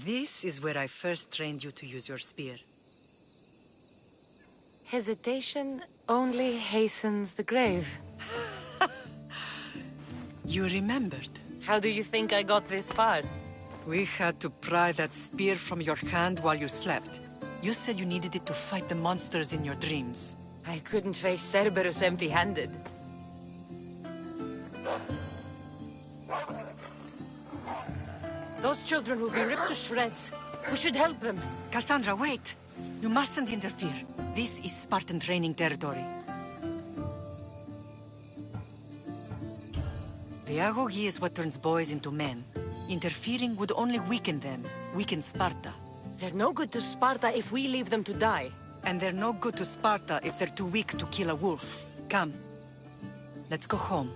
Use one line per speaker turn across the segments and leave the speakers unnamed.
This is where I first trained you to use your spear.
Hesitation only hastens the grave.
You remembered.
How do you think I got this far?
We had to pry that spear from your hand while you slept. You said you needed it to fight the monsters in your dreams.
I couldn't face Cerberus empty-handed. Those children will be ripped to shreds. We should help them.
Cassandra, wait! You mustn't interfere. This is Spartan training territory. Pedagogy is what turns boys into men. Interfering would only weaken them, weaken Sparta.
They're no good to Sparta if we leave them to die.
And they're no good to Sparta if they're too weak to kill a wolf. Come. Let's go home.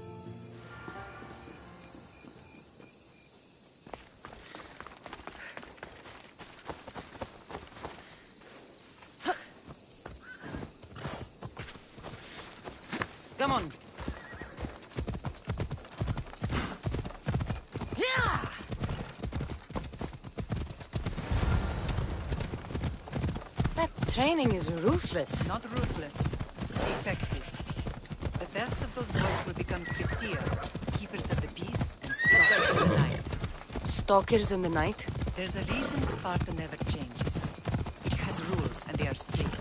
Come on. Yeah! That training is ruthless.
Not ruthless. Effective. The best of those boys will become Kryptia, keepers of the peace and stalkers in the night.
Stalkers in the night?
There's a reason Sparta never changes. It has rules, and they are strict.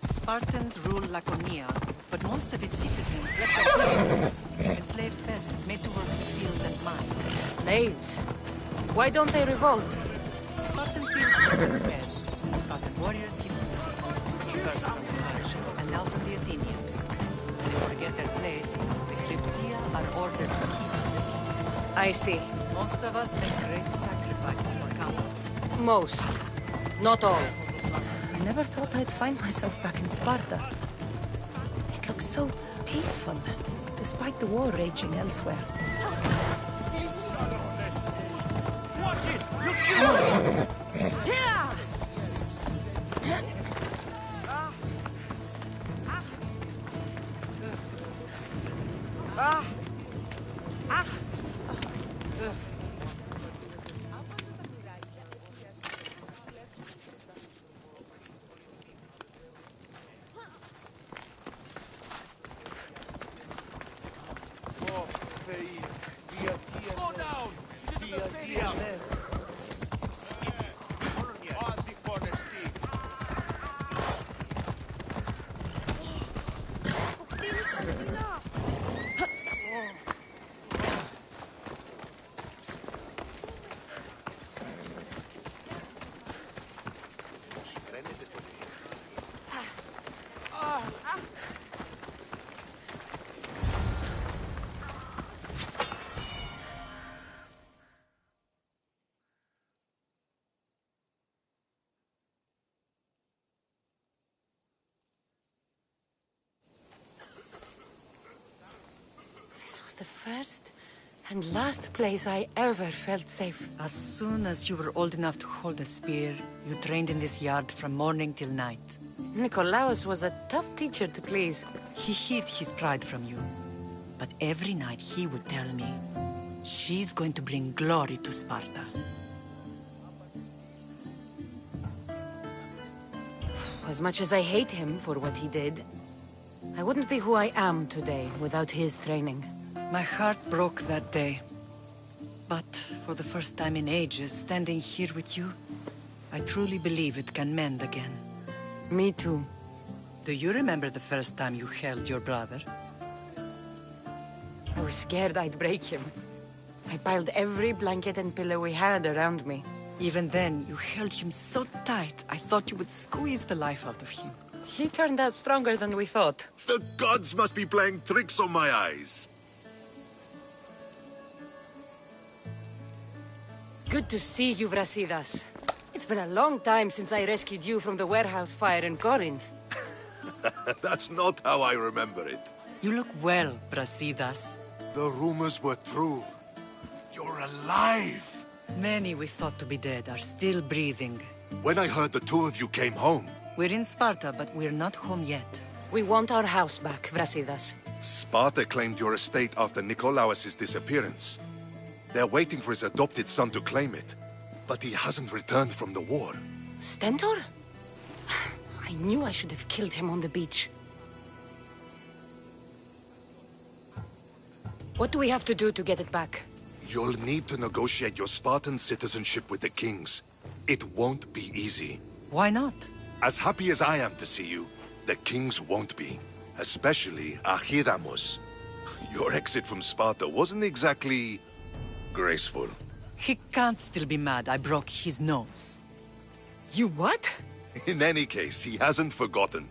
Spartans rule Laconia, but most of its citizens left their families. Enslaved peasants made to work the fields and mines.
Slaves? Why don't they revolt?
Spartan fields give them bread, and Spartan warriors give them seed. First from the Persians, and now from the Athenians. When they forget their place, the Kryptia are ordered to keep the peace.
I see.
Most of us make great sacrifices for comfort.
Most. Not all. I never thought I'd find myself back in Sparta. It looks so peaceful, despite the war raging elsewhere.
Watch it! Look here!
Yeah!
Slow down! This is the stadium! Odyssey corner, Steve.
This was the first and last place I ever felt safe.
As soon as you were old enough to hold a spear, you trained in this yard from morning till night.
Nikolaos was a tough teacher to please.
He hid his pride from you. But every night he would tell me, she's going to bring glory to Sparta.
As much as I hate him for what he did, I wouldn't be who I am today without his training.
My heart broke that day. But for the first time in ages, standing here with you, I truly believe it can mend again.
Me too.
Do you remember the first time you held your brother?
I was scared I'd break him. I piled every blanket and pillow we had around me.
Even then, you held him so tight, I thought you would squeeze the life out of him.
He turned out stronger than we thought.
The gods must be playing tricks on my eyes.
Good to see you, Brasidas. It's been a long time since I rescued you from the warehouse fire in Corinth.
That's not how I remember it.
You look well, Brasidas.
The rumors were true. You're alive!
Many we thought to be dead are still breathing.
When I heard the two of you came home,
We're in Sparta, but we're not home yet.
We want our house back, Brasidas.
Sparta claimed your estate after Nikolaos' disappearance. They're waiting for his adopted son to claim it. but he hasn't returned from the war.
Stentor? I knew I should have killed him on the beach. What do we have to do to get it back?
You'll need to negotiate your Spartan citizenship with the kings. It won't be easy.
Why not?
As happy as I am to see you, the kings won't be. Especially Archidamos. Your exit from Sparta wasn't exactly graceful.
He can't still be mad I broke his nose.
You what?
In any case, he hasn't forgotten.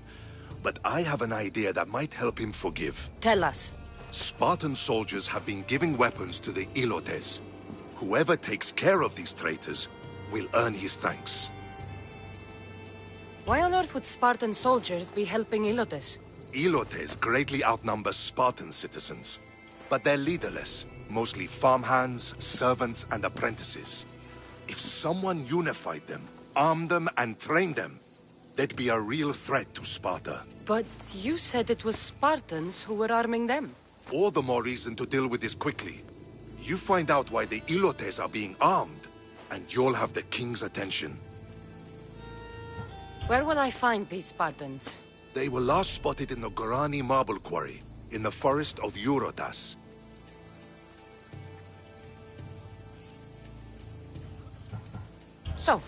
But I have an idea that might help him forgive.
Tell us.
Spartan soldiers have been giving weapons to the Ilotes. Whoever takes care of these traitors will earn his thanks.
Why on earth would Spartan soldiers be helping Ilotes?
Ilotes greatly outnumber Spartan citizens, but they're leaderless, mostly farmhands, servants, and apprentices. If someone unified them, armed them, and trained them, they'd be a real threat to Sparta.
But you said it was Spartans who were arming them.
All the more reason to deal with this quickly. You find out why the Ilotes are being armed, and you'll have the king's attention.
Where will I find these Spartans?
They were last spotted in the Gorani marble quarry, in the forest of Eurotas.
So,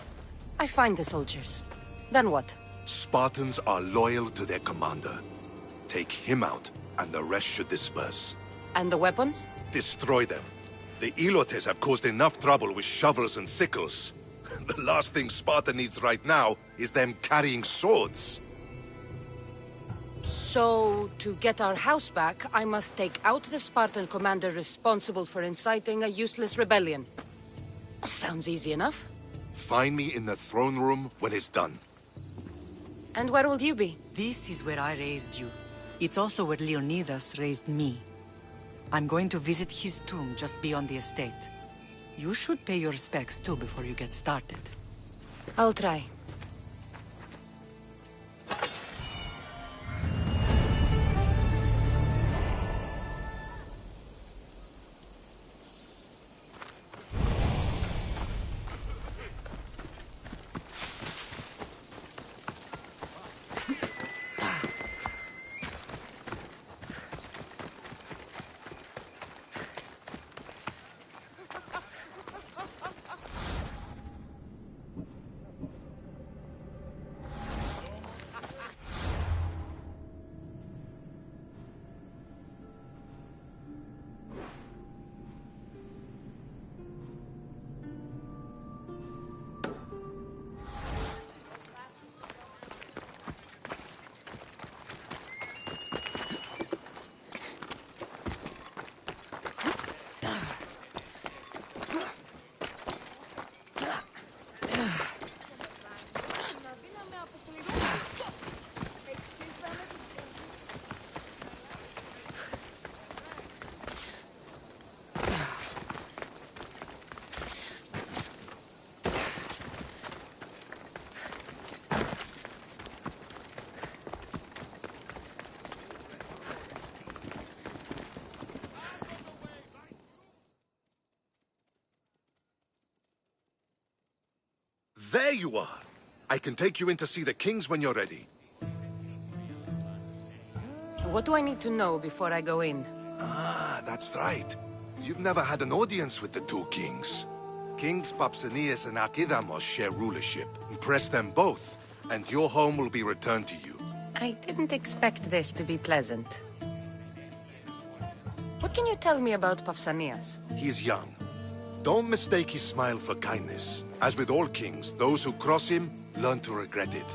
I find the soldiers. Then what?
Spartans are loyal to their commander. Take him out, and the rest should disperse.
And the weapons?
Destroy them. The Ilotes have caused enough trouble with shovels and sickles. The last thing Sparta needs right now is them carrying swords.
So, to get our house back, I must take out the Spartan commander responsible for inciting a useless rebellion. Sounds easy enough.
Find me in the throne room when it's done.
And where will you be?
This is where I raised you. It's also where Leonidas raised me. I'm going to visit his tomb just beyond the estate. You should pay your respects too before you get started.
I'll try.
There you are! I can take you in to see the kings when you're ready.
What do I need to know before I go in?
Ah, that's right. You've never had an audience with the two kings. Kings Papsanias and Archidamos share rulership. Impress them both, and your home will be returned to you.
I didn't expect this to be pleasant. What can you tell me about Pausanias?
He's young. Don't mistake his smile for kindness. As with all kings, those who cross him learn to regret it.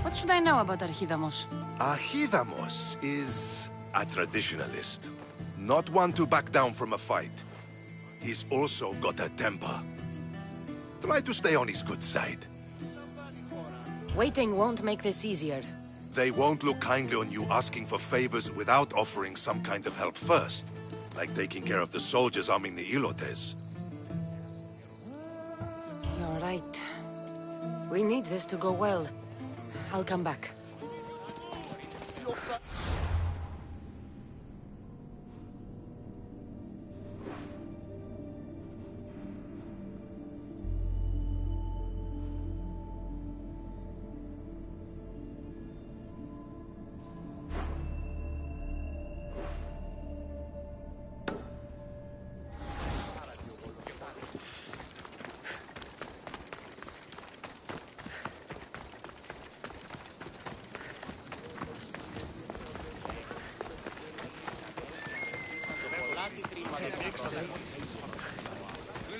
What should I know about Archidamos?
Archidamos is a traditionalist. Not one to back down from a fight. He's also got a temper. Try to stay on his good side.
Waiting won't make this easier.
They won't look kindly on you asking for favors without offering some kind of help first. Like taking care of the soldiers arming the Ilotes.
You're right. We need this to go well. I'll come back.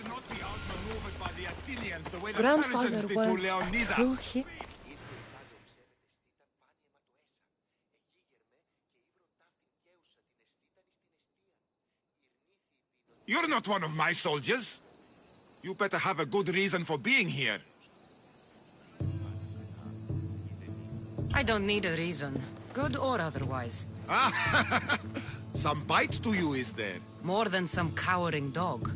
not be outmaneuvered by the Athenians the way the
Grandfather
Persians did to
was
Leonidas.
through here.
You're not one of my soldiers. You better have a good reason for being here.
I don't need a reason, good or otherwise.
Some bite to you, is there?
More than some cowering dog.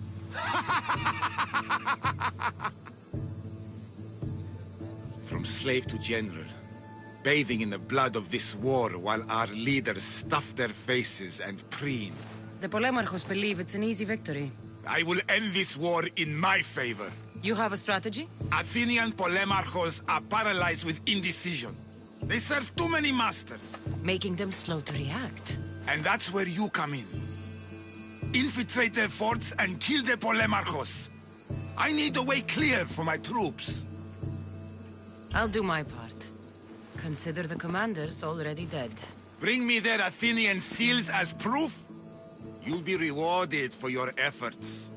From slave to general, bathing in the blood of this war while our leaders stuff their faces and preen.
The Polemarchos believe it's an easy victory.
I will end this war in my favor.
You have a strategy?
Athenian Polemarchos are paralyzed with indecision. They serve too many masters.
Making them slow to react.
And that's where you come in. Infiltrate their forts and kill the Polemarchos. I need a way clear for my troops.
I'll do my part. Consider the commanders already dead.
Bring me their Athenian seals as proof. You'll be rewarded for your efforts.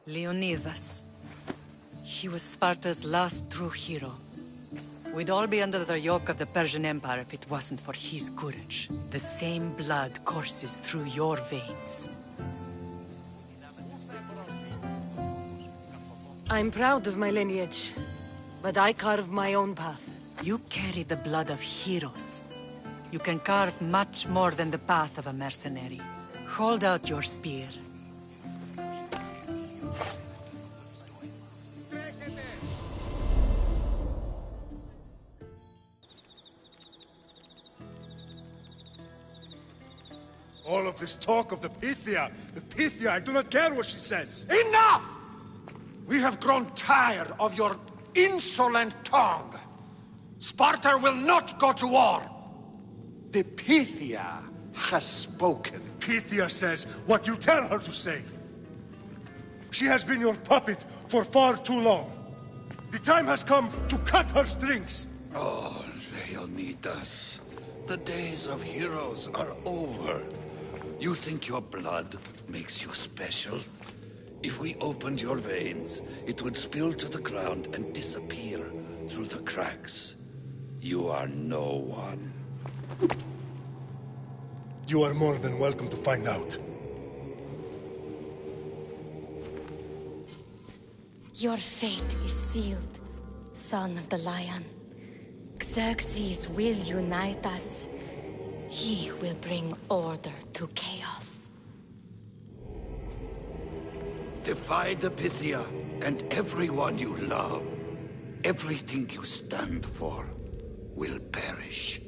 Leonidas. He was Sparta's last true hero. We'd all be under the yoke of the Persian Empire if it wasn't for his courage. The same blood courses through your veins.
I'm proud of my lineage, but I carve my own path.
You carry the blood of heroes. You can carve much more than the path of a mercenary. Hold out your spear.
All of this talk of the Pythia, I do not care what she says.
Enough! We have grown tired of your insolent tongue. Sparta will not go to war. The Pythia has spoken.
Pythia says what you tell her to say. She has been your puppet for far too long. The time has come to cut her strings.
Oh, Leonidas. The days of heroes are over. You think your blood makes you special? If we opened your veins, it would spill to the ground and disappear through the cracks. You are no one.
You are more than welcome to find out.
Your fate is sealed, son of the lion. Xerxes will unite us. He will bring order to chaos.
Defy the Pythia and everyone you love. Everything you stand for will perish.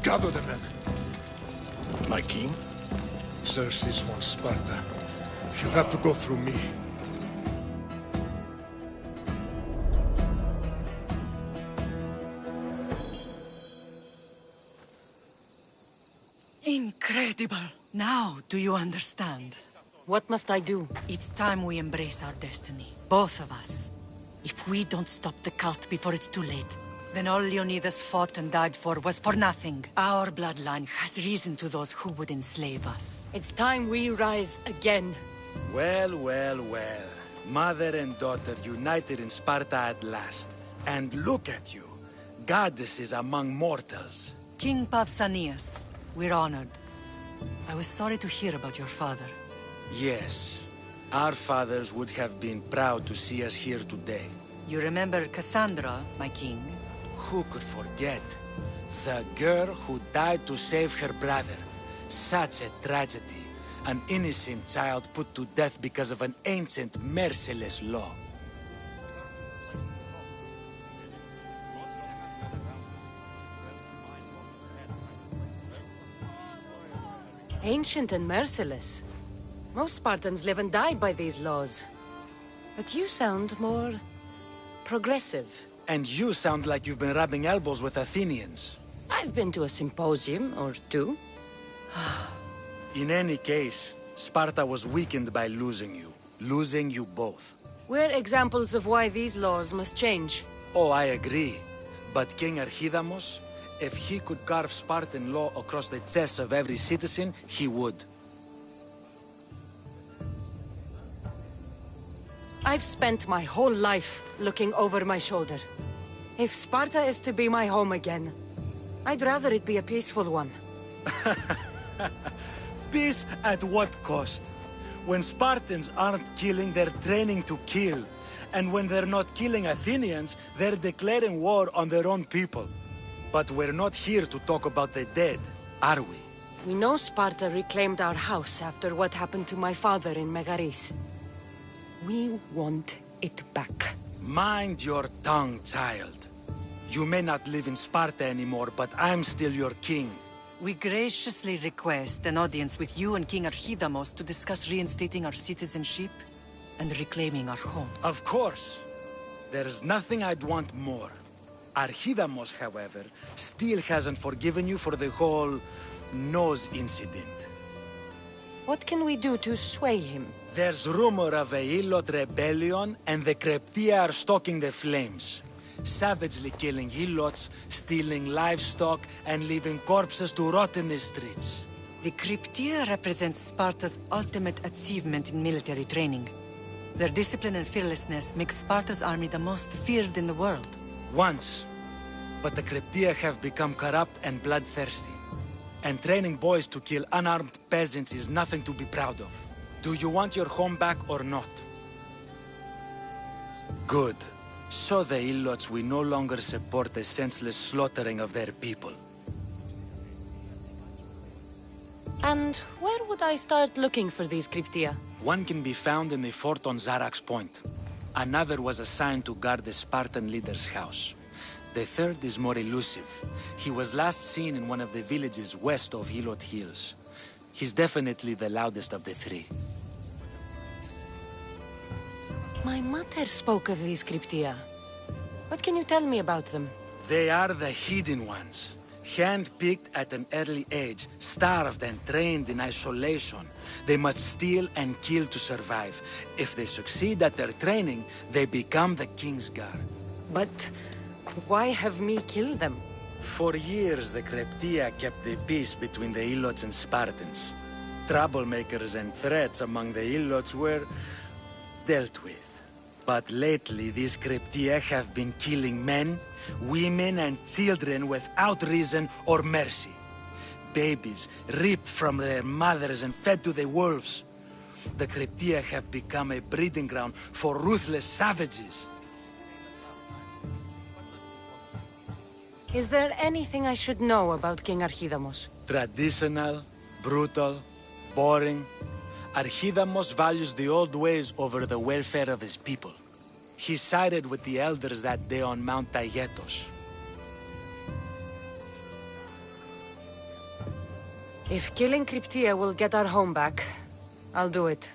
Gather the men.
My king?
Xerxes wants Sparta. She'll have to go through me.
Incredible! Now, do you understand?
What must I do?
It's time we embrace our destiny. Both of us. If we don't stop the cult before it's too late, Then all Leonidas fought and died for was for nothing. Our bloodline has reason to those who would enslave us.
It's time we rise again.
Well, well, well. Mother and daughter united in Sparta at last. And look at you. Goddesses among mortals.
King Pausanias, we're honored. I was sorry to hear about your father.
Yes. Our fathers would have been proud to see us here today.
You remember Cassandra, my king?
Who could forget? The girl who died to save her brother. Such a tragedy. An innocent child put to death because of an ancient, merciless law.
Ancient and merciless. Most Spartans live and die by these laws. But you sound more... progressive.
And you sound like you've been rubbing elbows with Athenians.
I've been to a symposium or two.
In any case, Sparta was weakened by losing you. Losing you both.
We're examples of why these laws must change.
Oh, I agree. But King Archidamos, if he could carve Spartan law across the chests of every citizen, he would.
I've spent my whole life looking over my shoulder. If Sparta is to be my home again, I'd rather it be a peaceful one.
Peace at what cost? When Spartans aren't killing, they're training to kill. And when they're not killing Athenians, they're declaring war on their own people. But we're not here to talk about the dead, are we?
We know Sparta reclaimed our house after what happened to my father in Megaris. We want it back.
Mind your tongue, child. You may not live in Sparta anymore, but I'm still your king.
We graciously request an audience with you and King Archidamos to discuss reinstating our citizenship and reclaiming our home.
Of course. There's nothing I'd want more. Archidamos, however, still hasn't forgiven you for the whole nose incident.
What can we do to sway him?
There's rumor of a Helot rebellion, and the Kryptia are stoking the flames. Savagely killing Helots, stealing livestock, and leaving corpses to rot in the streets.
The Kryptia represents Sparta's ultimate achievement in military training. Their discipline and fearlessness make Sparta's army the most feared in the world.
Once. But the Kryptia have become corrupt and bloodthirsty. And training boys to kill unarmed peasants is nothing to be proud of. Do you want your home back or not? Good. So the Ilots will no longer support the senseless slaughtering of their people.
And where would I start looking for these Kryptia?
One can be found in the fort on Zarax Point. Another was assigned to guard the Spartan leader's house. The third is more elusive. He was last seen in one of the villages west of Helot Hills. He's definitely the loudest of the three.
My mother spoke of these Kryptia. What can you tell me about them?
They are the hidden ones. Hand-picked at an early age, starved and trained in isolation. They must steal and kill to survive. If they succeed at their training, they become the King's Guard.
But why have me kill them?
For years, the Kryptia kept the peace between the Ilots and Spartans. Troublemakers and threats among the Ilots were dealt with. But lately, these Kryptia have been killing men, women, and children without reason or mercy. Babies ripped from their mothers and fed to the wolves. The Kryptia have become a breeding ground for ruthless savages.
Is there anything I should know about King Archidamos?
Traditional, brutal, boring. Archidamos values the old ways over the welfare of his people. He sided with the elders that day on Mount Taygetos.
If killing Kryptia will get our home back, I'll do it.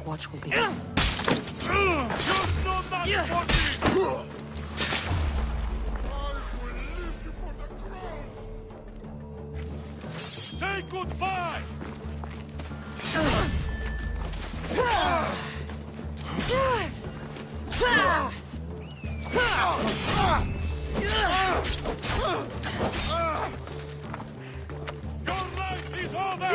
Watch will be.
Say goodbye! Your life is over!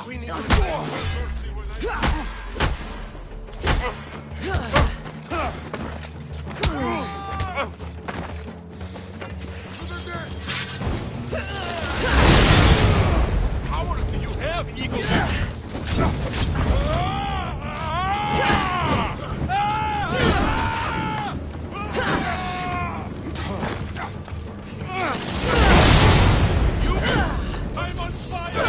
We need to How do you have, Eagle? I'm on fire!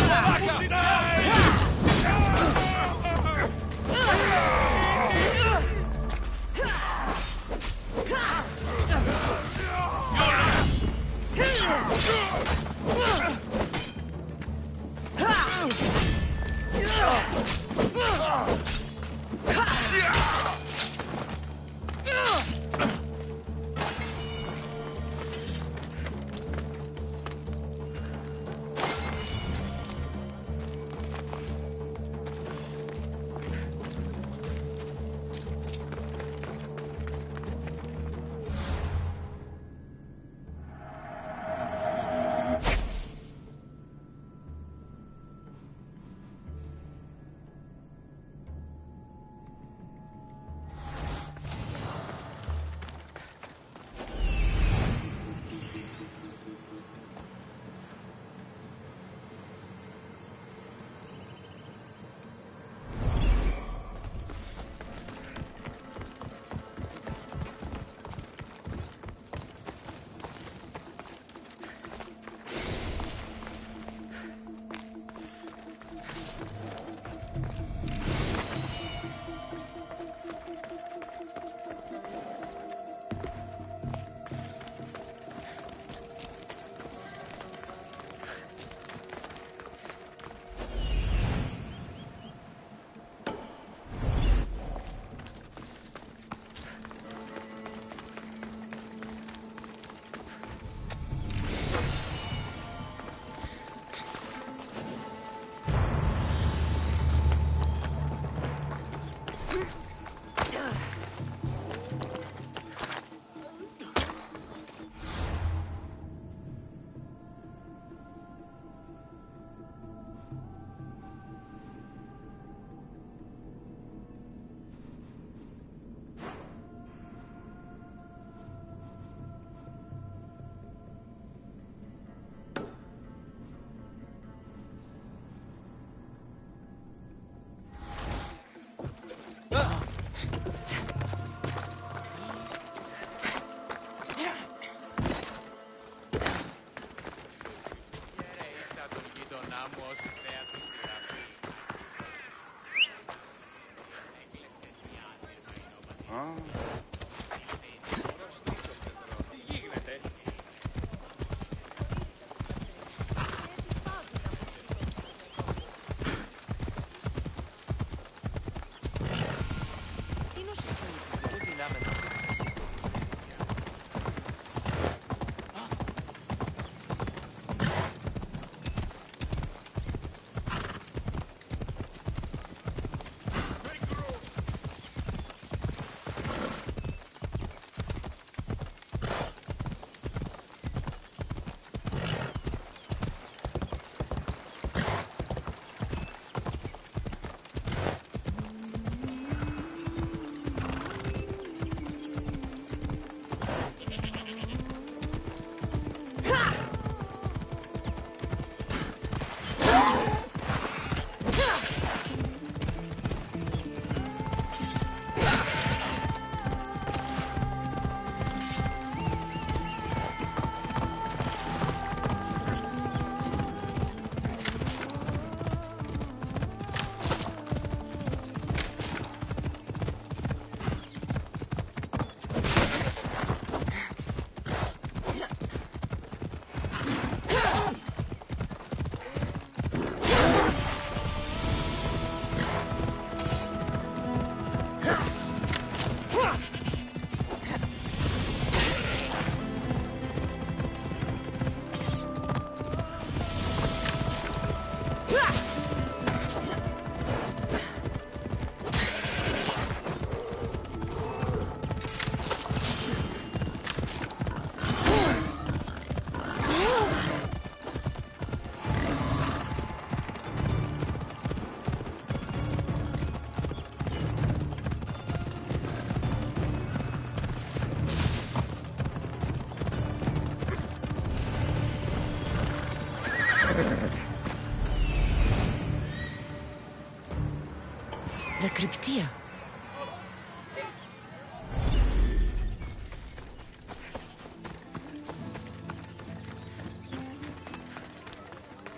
The Cryptia.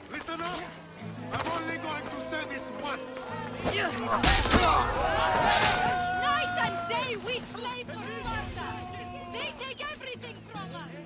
Listen up! I'm only going to say this once!
Night and day we slave for Sparta! They take everything from us!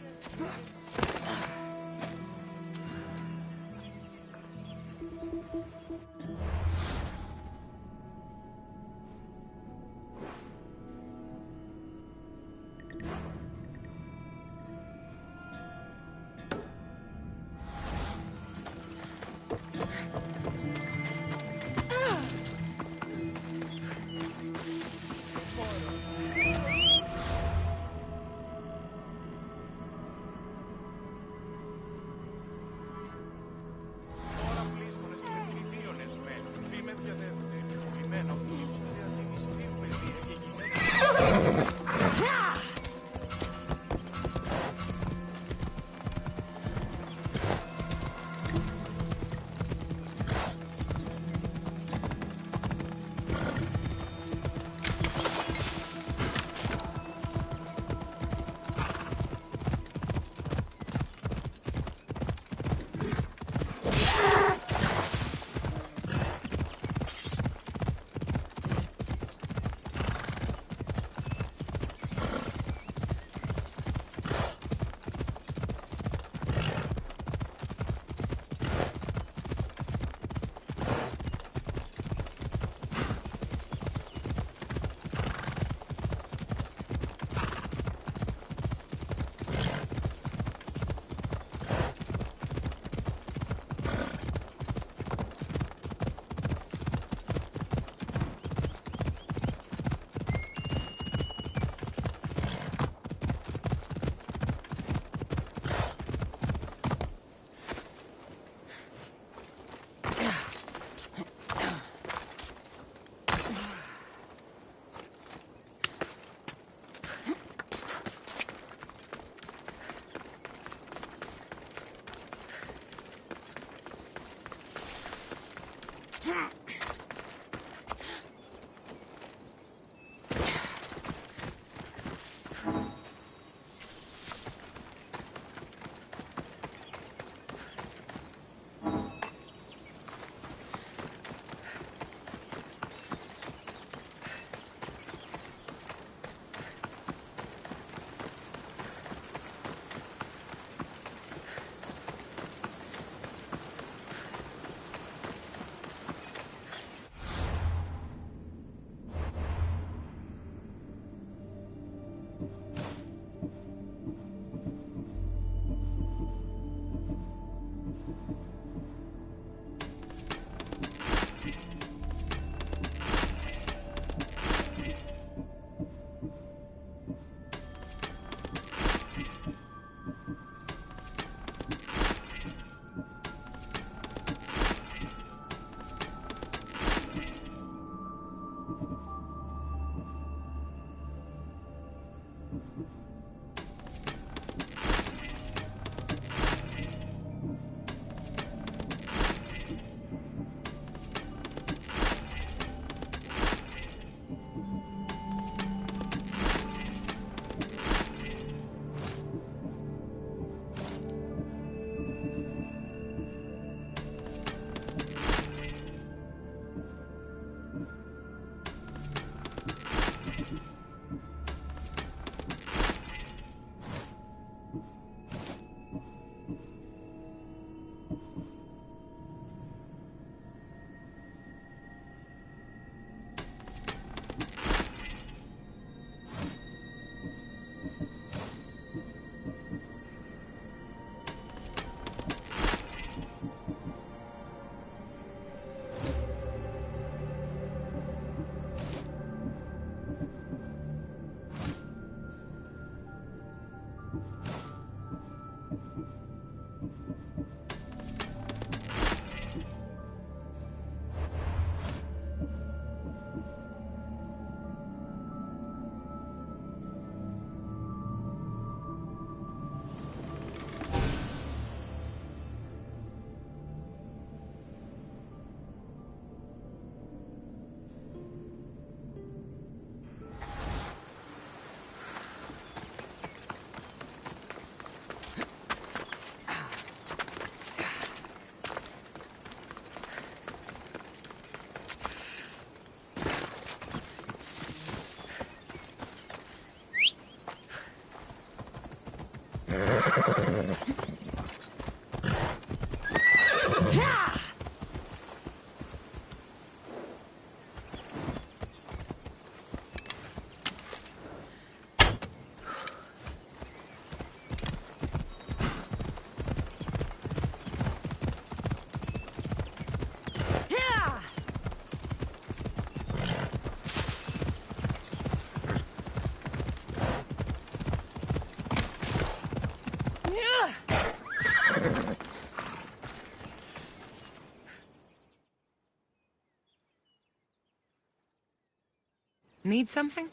Need something?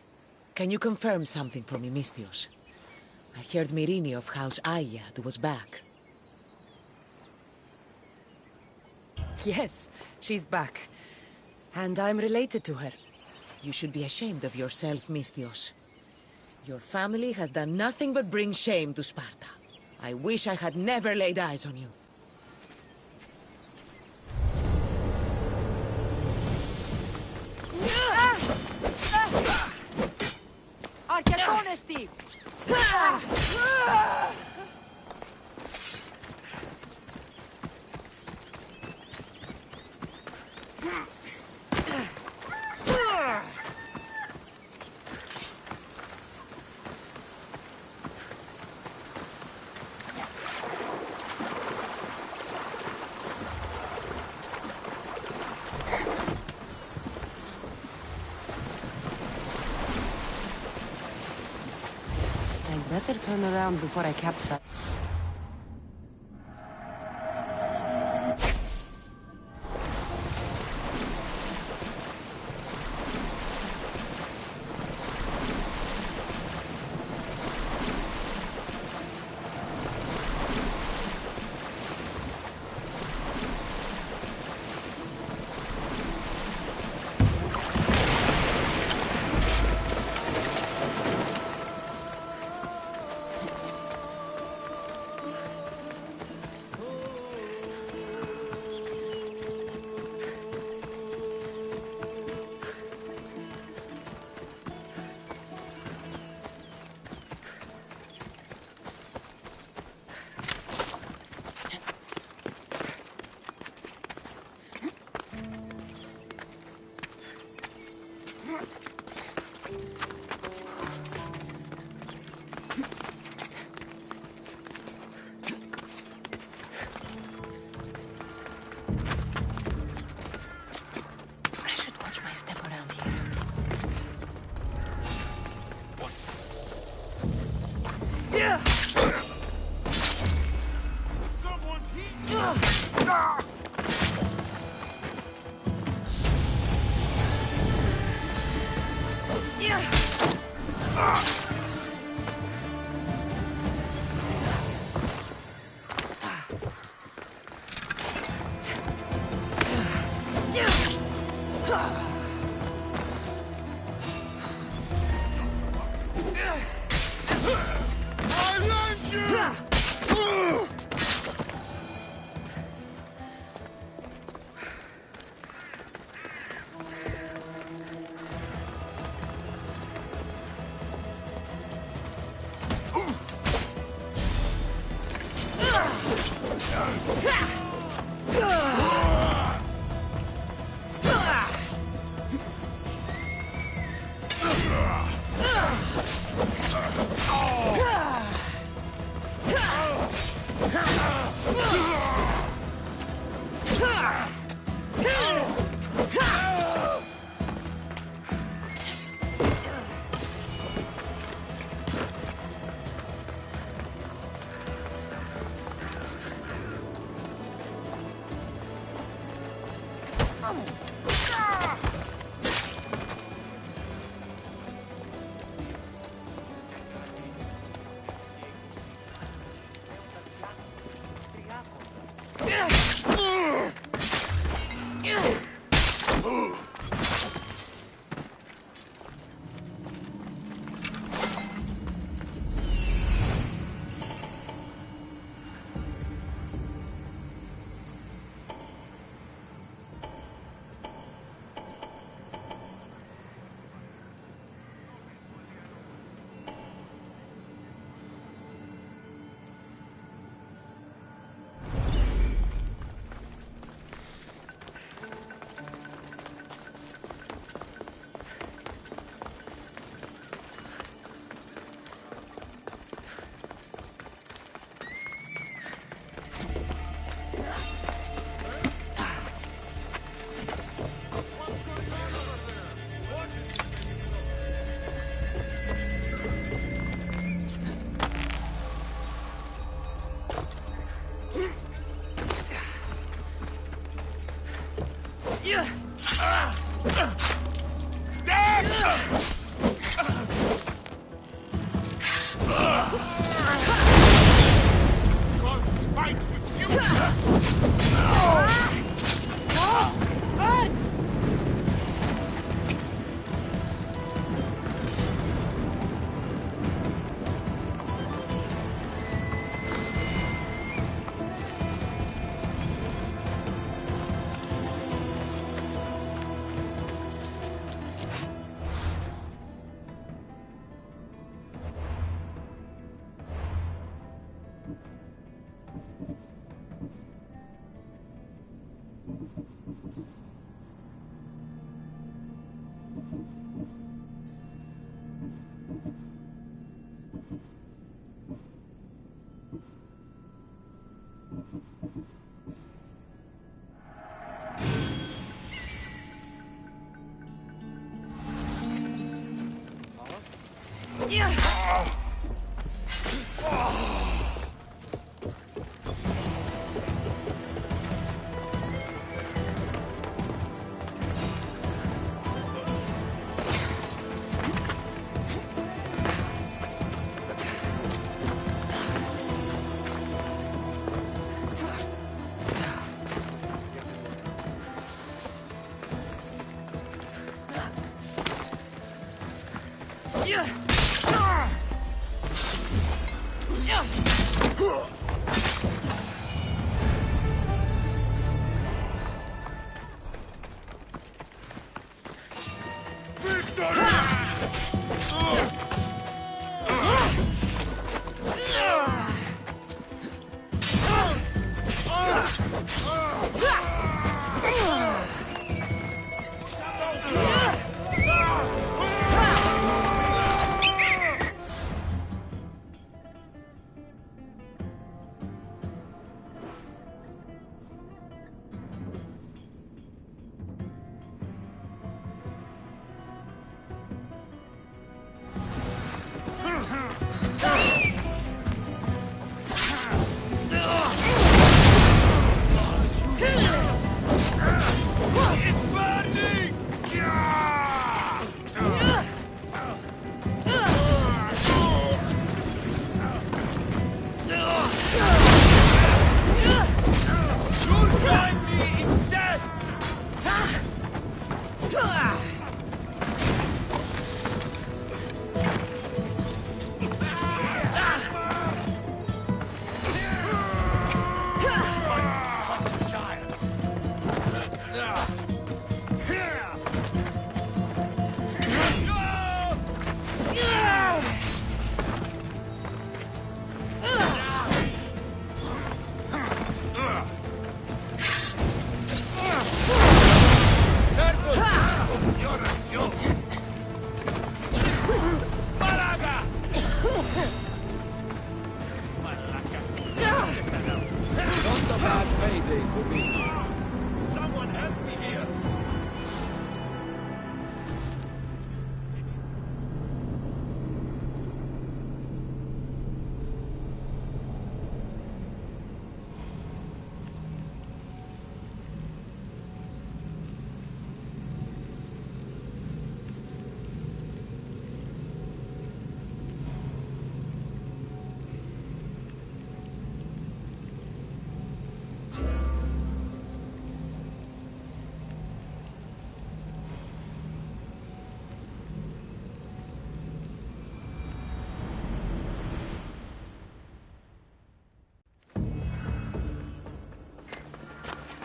Can you confirm something for me, Mistios? I heard Mirini of House Ayad was back.
Yes, she's back. And I'm related to her.
You should be ashamed of yourself, Mistios. Your family has done nothing but bring shame to Sparta. I wish I had never laid eyes on you.
Archetonesty!
I'd better turn around before I capsize.
I should watch my step around here.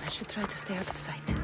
I should try to stay out of sight.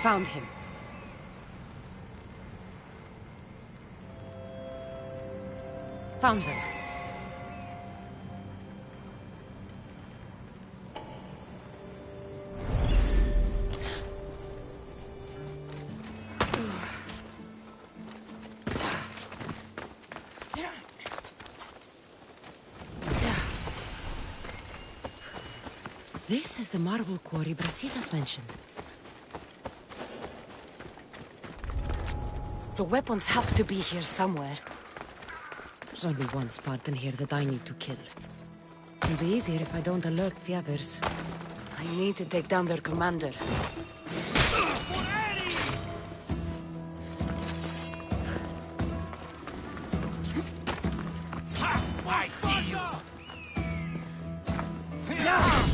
Found him. Found them. This is the marble quarry Brasidas mentioned. The weapons have to be here somewhere. There's only one Spartan here that I need to kill. It'll be easier if I don't alert the others. I need to take down their commander.
I see you! Get down!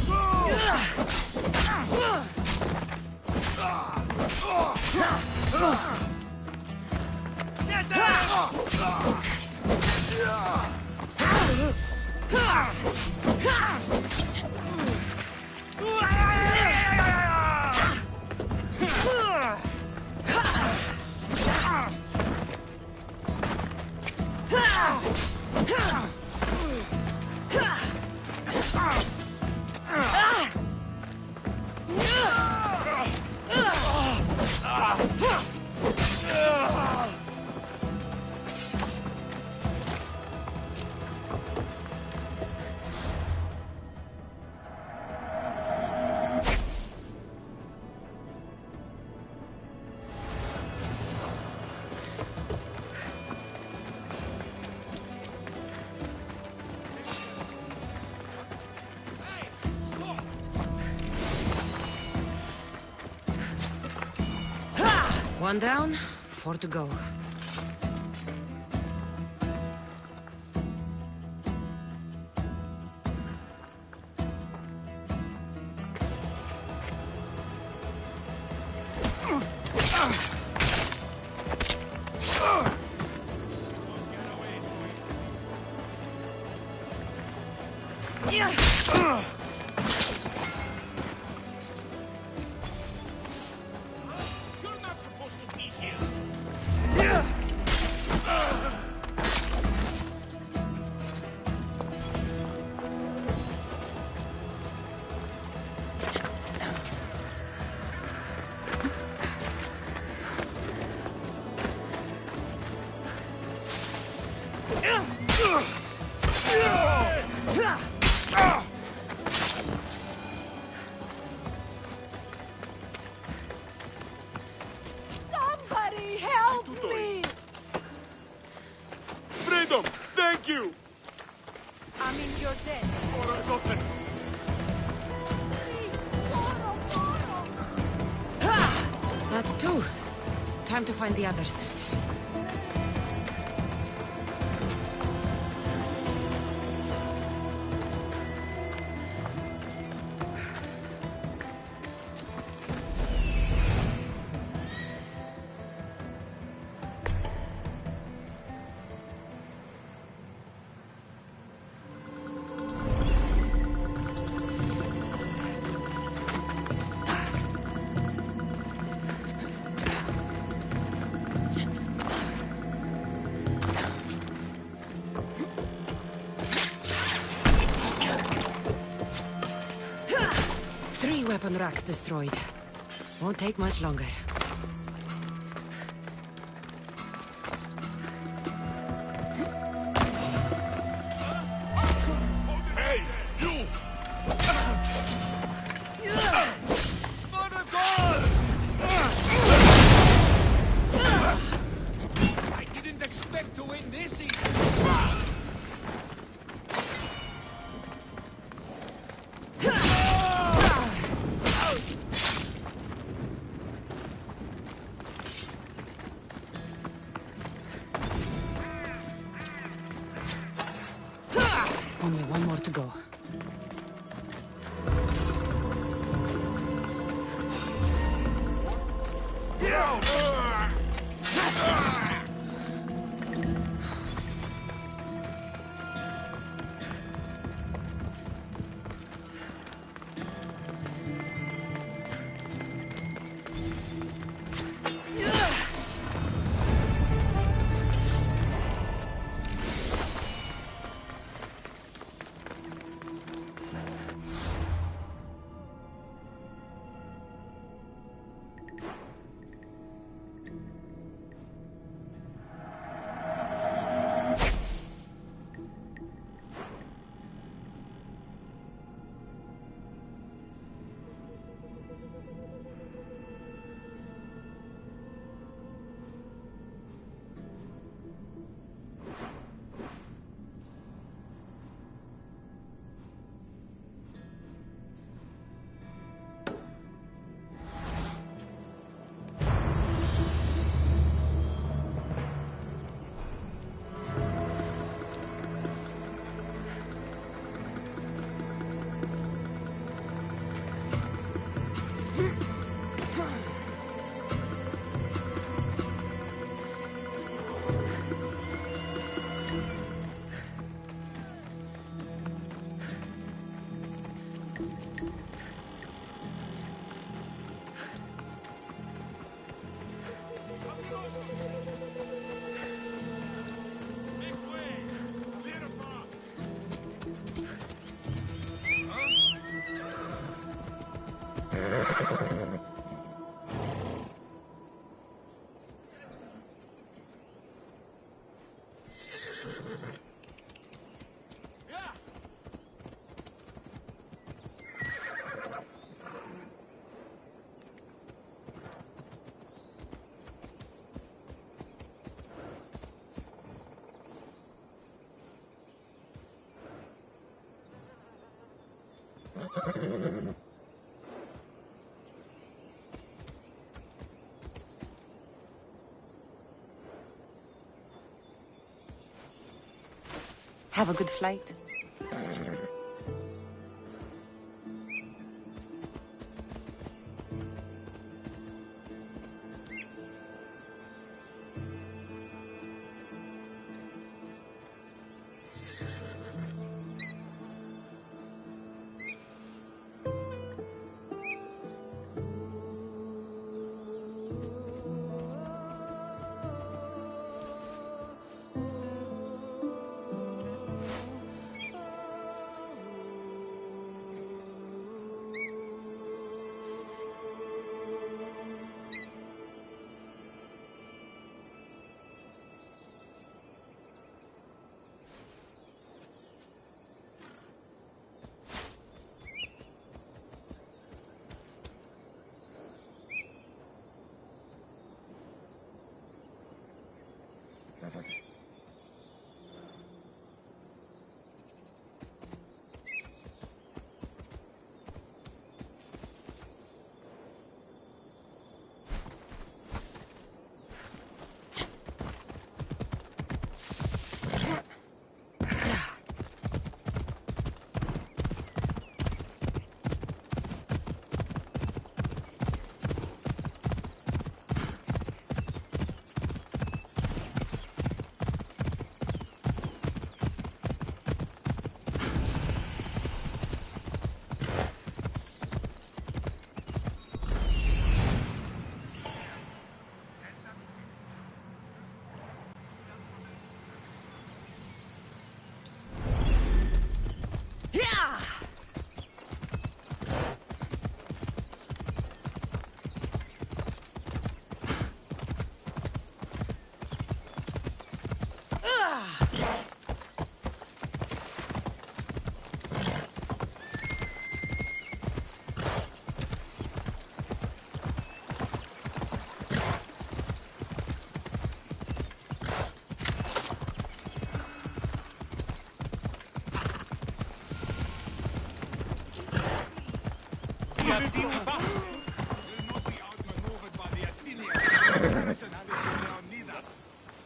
One down, 4 to go.
Somebody help me!
Freedom! Thank you!
I mean, you're dead.
That's 2. Time to find the others. Weapon racks destroyed. Won't take much longer.
Hey, you! For the goal! I didn't expect to win this easy.
Only one more to go.
Have a good flight.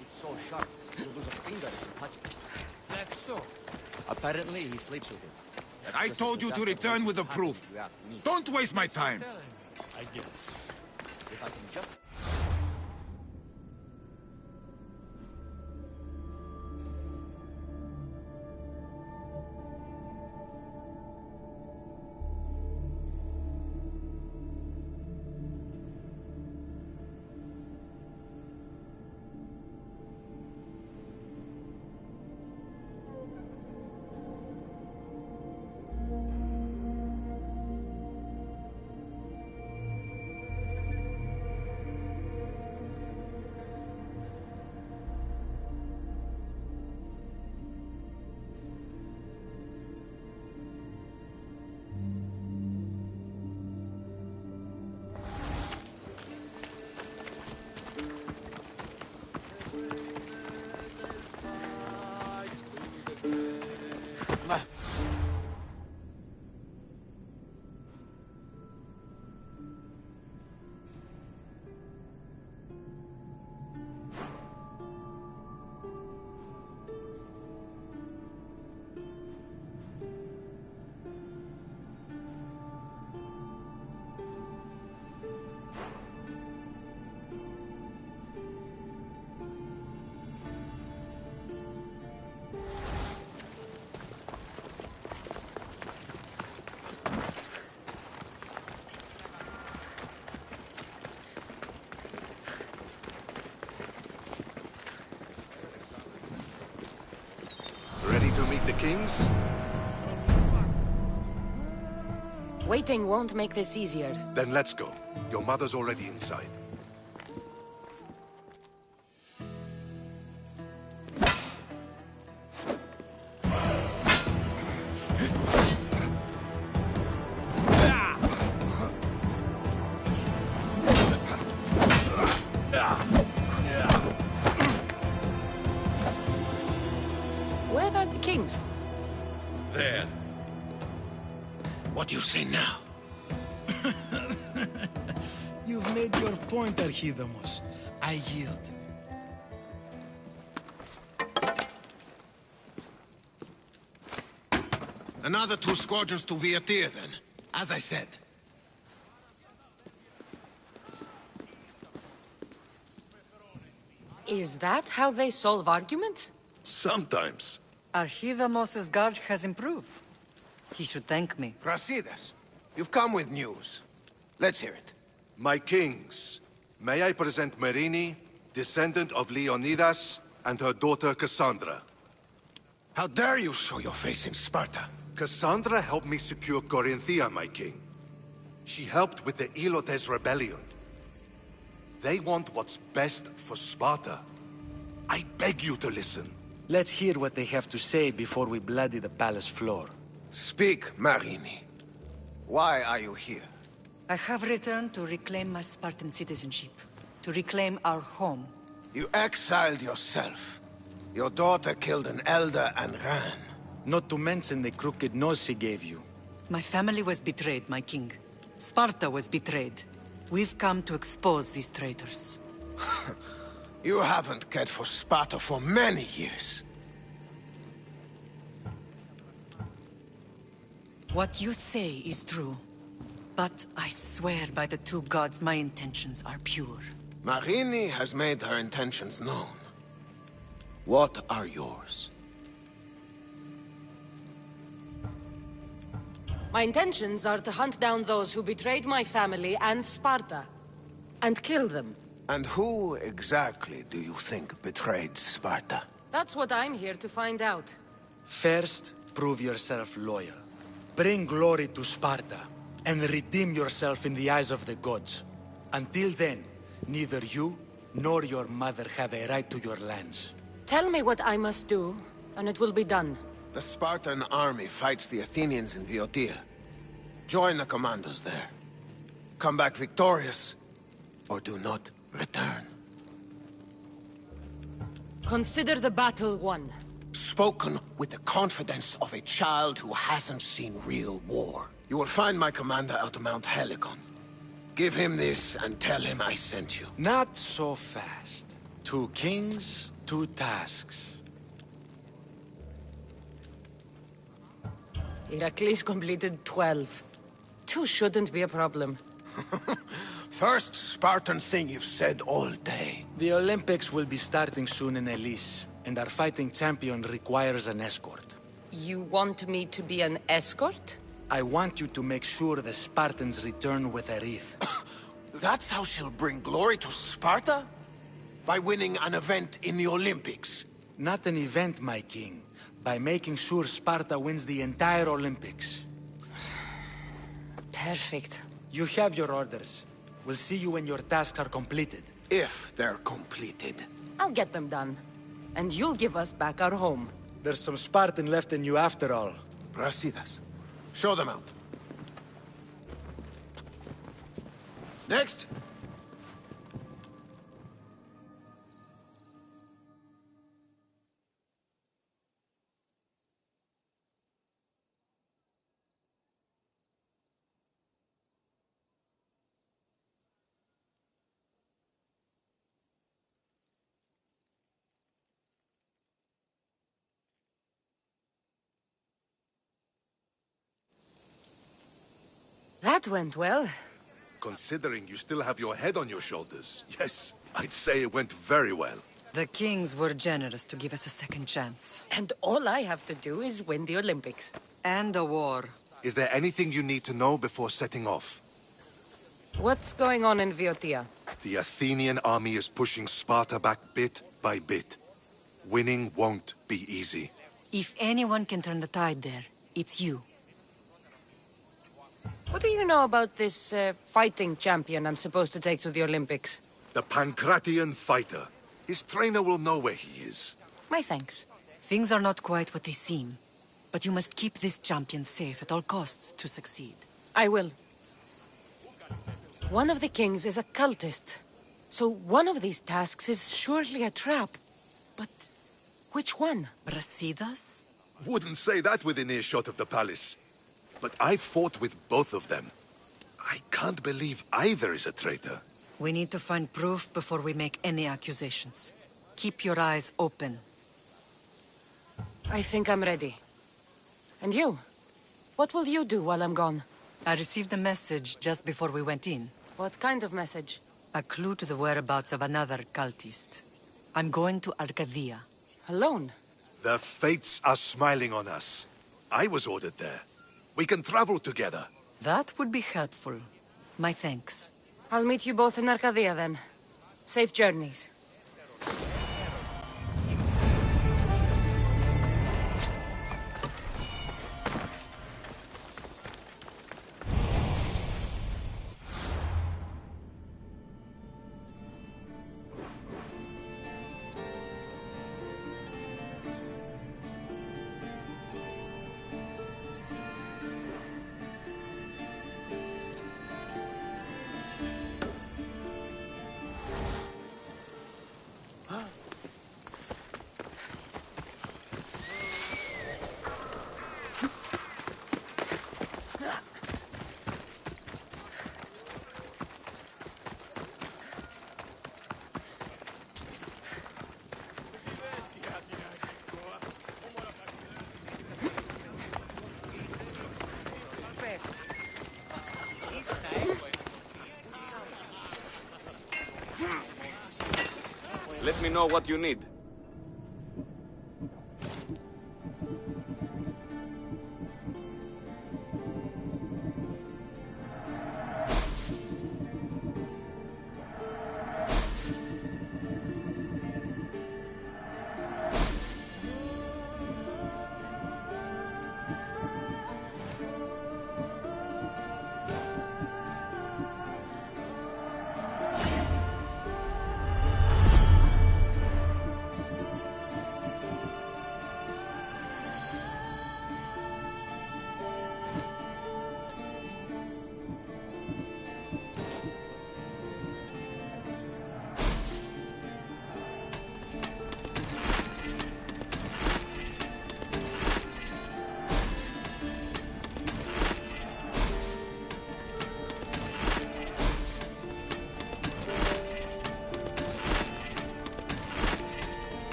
It's so sharp, you lose a finger if you touch it.
That's so.
Apparently, he sleeps with him. That's
I
just
told you to
exactly
return
what
with the
happened,
proof.
if you ask me.
Don't waste my time.
I guess.
If I can just...
Ready to meet the kings?
Waiting won't make this easier.
Then let's go. Your mother's already inside.
are the kings?
There. What do you say now?
You've made your point, Archidamos. I yield.
Another 2 squadrons to Viatir, then. As I said.
Is that how they solve arguments?
Sometimes.
Archidamos's guard has improved. He should thank me.
Brasidas, you've come with news. Let's hear it.
My kings, may I present Marini, descendant of Leonidas, and her daughter Cassandra.
How dare you show your face in Sparta?
Cassandra helped me secure Corinthia, my king. She helped with the Elotes rebellion. They want what's best for Sparta. I beg you to listen.
Let's hear what they have to say before we bloody the palace floor.
Speak, Marini. Why are you here?
I have returned to reclaim my Spartan citizenship. To reclaim our home.
You exiled yourself. Your daughter killed an elder and ran.
Not to mention the crooked nose she gave you.
My family was betrayed, my king. Sparta was betrayed. We've come to expose these traitors.
You haven't cared for Sparta for many years.
What you say is true. But I swear by the 2 gods my intentions are pure.
Marini has made her intentions known. What are yours?
My intentions are to hunt down those who betrayed my family and Sparta, and kill them.
And who exactly do you think betrayed Sparta?
That's what I'm here to find out.
First, prove yourself loyal. Bring glory to Sparta, and redeem yourself in the eyes of the gods. Until then, neither you nor your mother have a right to your lands.
Tell me what I must do, and it will be done.
The Spartan army fights the Athenians in Viotia. Join the commandos there. Come back victorious, or do not return.
Consider the battle won.
Spoken with the confidence of a child who hasn't seen real war. You will find my commander out of Mount Helicon. Give him this and tell him I sent you.
Not so fast. 2 kings, 2 tasks.
Heracles completed 12. 2 shouldn't be a problem.
First Spartan thing you've said all day.
The Olympics will be starting soon in Elise, and our fighting champion requires an escort.
You want me to be an escort?
I want you to make sure the Spartans return with a wreath.
That's how she'll bring glory to Sparta? By winning an event in the Olympics?
Not an event, my king. By making sure Sparta wins the entire Olympics.
Perfect.
You have your orders. We'll see you when your tasks are completed.
If they're completed.
I'll get them done. And you'll give us back our home.
There's some Spartan left in you after all.
Brasidas, show them out. Next.
That went well.
Considering you still have your head on your shoulders, yes, I'd say it went very well.
The kings were generous to give us a second chance.
And all I have to do is win the Olympics.
And a war.
Is there anything you need to know before setting off?
What's going on in Viotia?
The Athenian army is pushing Sparta back bit by bit. Winning won't be easy.
If anyone can turn the tide there, it's you.
What do you know about this fighting champion I'm supposed to take to the Olympics?
The Pancratian fighter. His trainer will know where he is.
My thanks.
Things are not quite what they seem. But you must keep this champion safe at all costs to succeed.
I will. One of the kings is a cultist. So one of these tasks is surely a trap. But which one?
Brasidas
Wouldn't say that within earshot of the palace. But I fought with both of them. I can't believe either is a traitor.
We need to find proof before we make any accusations. Keep your eyes open.
I think I'm ready. And you? What will you do while I'm gone?
I received a message just before we went in.
What kind of message?
A clue to the whereabouts of another cultist. I'm going to Arcadia.
Alone?
The fates are smiling on us. I was ordered there. We can travel together.
That would be helpful. My thanks.
I'll meet you both in Arcadia then. Safe journeys.
Let me know what you need.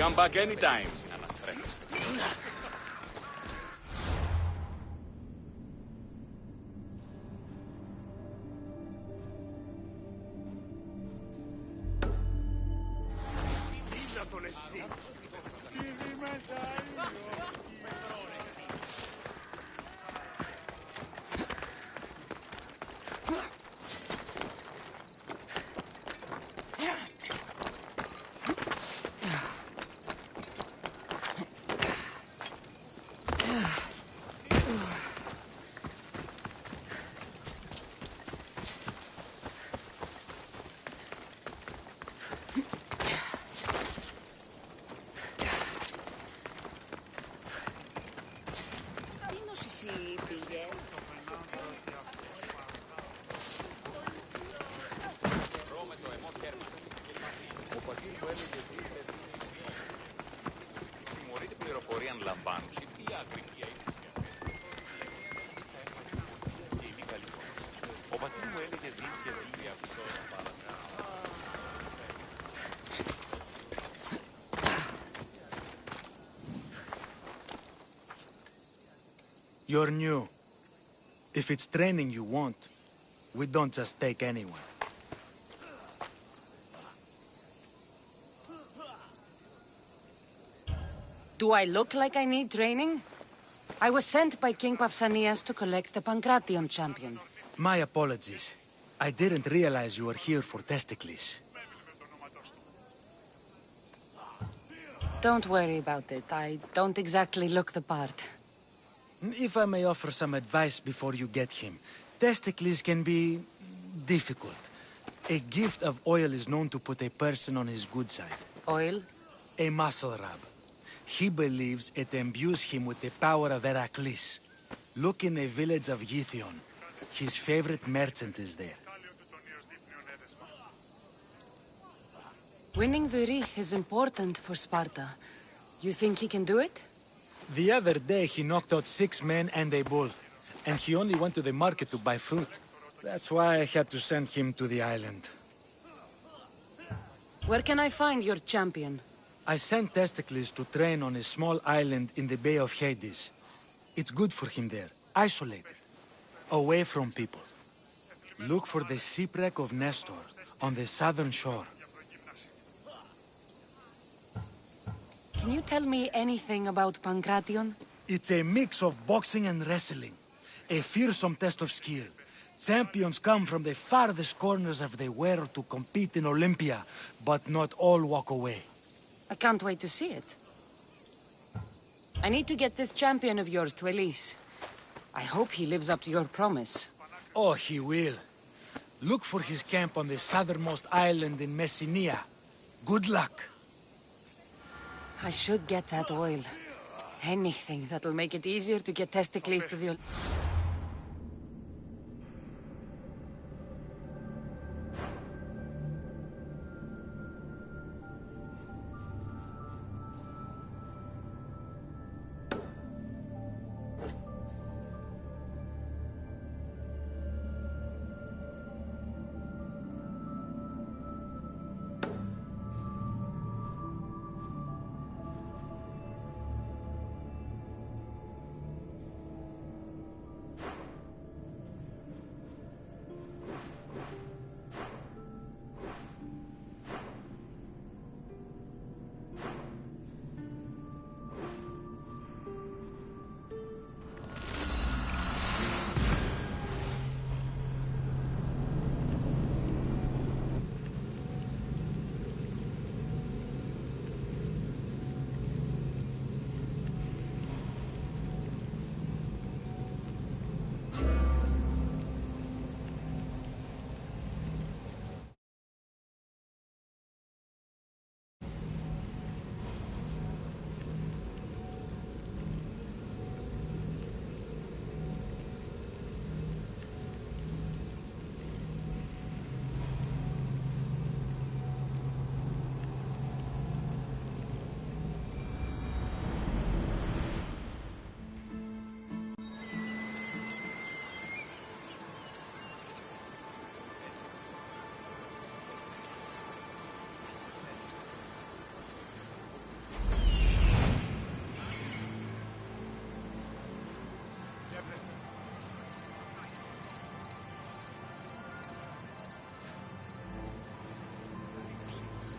Come back anytime.
You're new. If it's training you want, we don't just take anyone.
Do I look like I need training? I was sent by King Pausanias to collect the Pancration champion.
My apologies. I didn't realize you were here for Testicles.
Don't worry about it. I don't exactly look the part.
If I may offer some advice before you get him, Testicles can be difficult. A gift of oil is known to put a person on his good side.
Oil?
A muscle rub. He believes it imbues him with the power of Heracles. Look in the village of Yithion. His favorite merchant is there.
Winning the wreath is important for Sparta. You think he can do it?
The other day he knocked out 6 men and a bull. And he only went to the market to buy fruit. That's why I had to send him to the island.
Where can I find your champion?
I sent Testicles to train on a small island in the Bay of Hades. It's good for him there, isolated, away from people. Look for the shipwreck of Nestor on the southern shore.
Can you tell me anything about Pancration?
It's a mix of boxing and wrestling. A fearsome test of skill. Champions come from the farthest corners of the world to compete in Olympia, but not all walk away.
I can't wait to see it. I need to get this champion of yours to Elise. I hope he lives up to your promise.
Oh, he will. Look for his camp on the southernmost island in Messenia. Good luck.
I should get that oil. Anything that'll make it easier to get Testicles to the...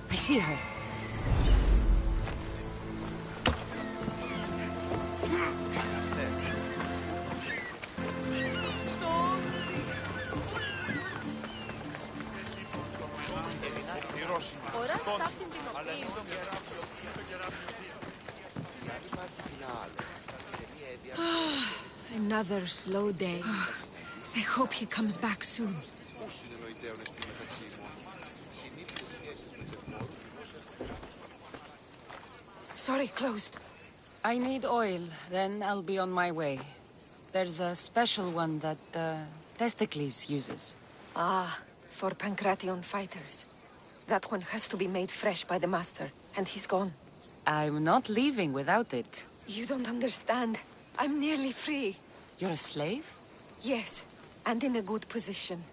I see her.
Another slow day. I hope he comes back soon. Sorry, closed.
I need oil, then I'll be on my way. There's a special one that, Testicles uses.
Ah, for Pancration fighters. That one has to be made fresh by the master, and he's gone.
I'm not leaving without it.
You don't understand. I'm nearly free.
You're a slave?
Yes, and in a good position.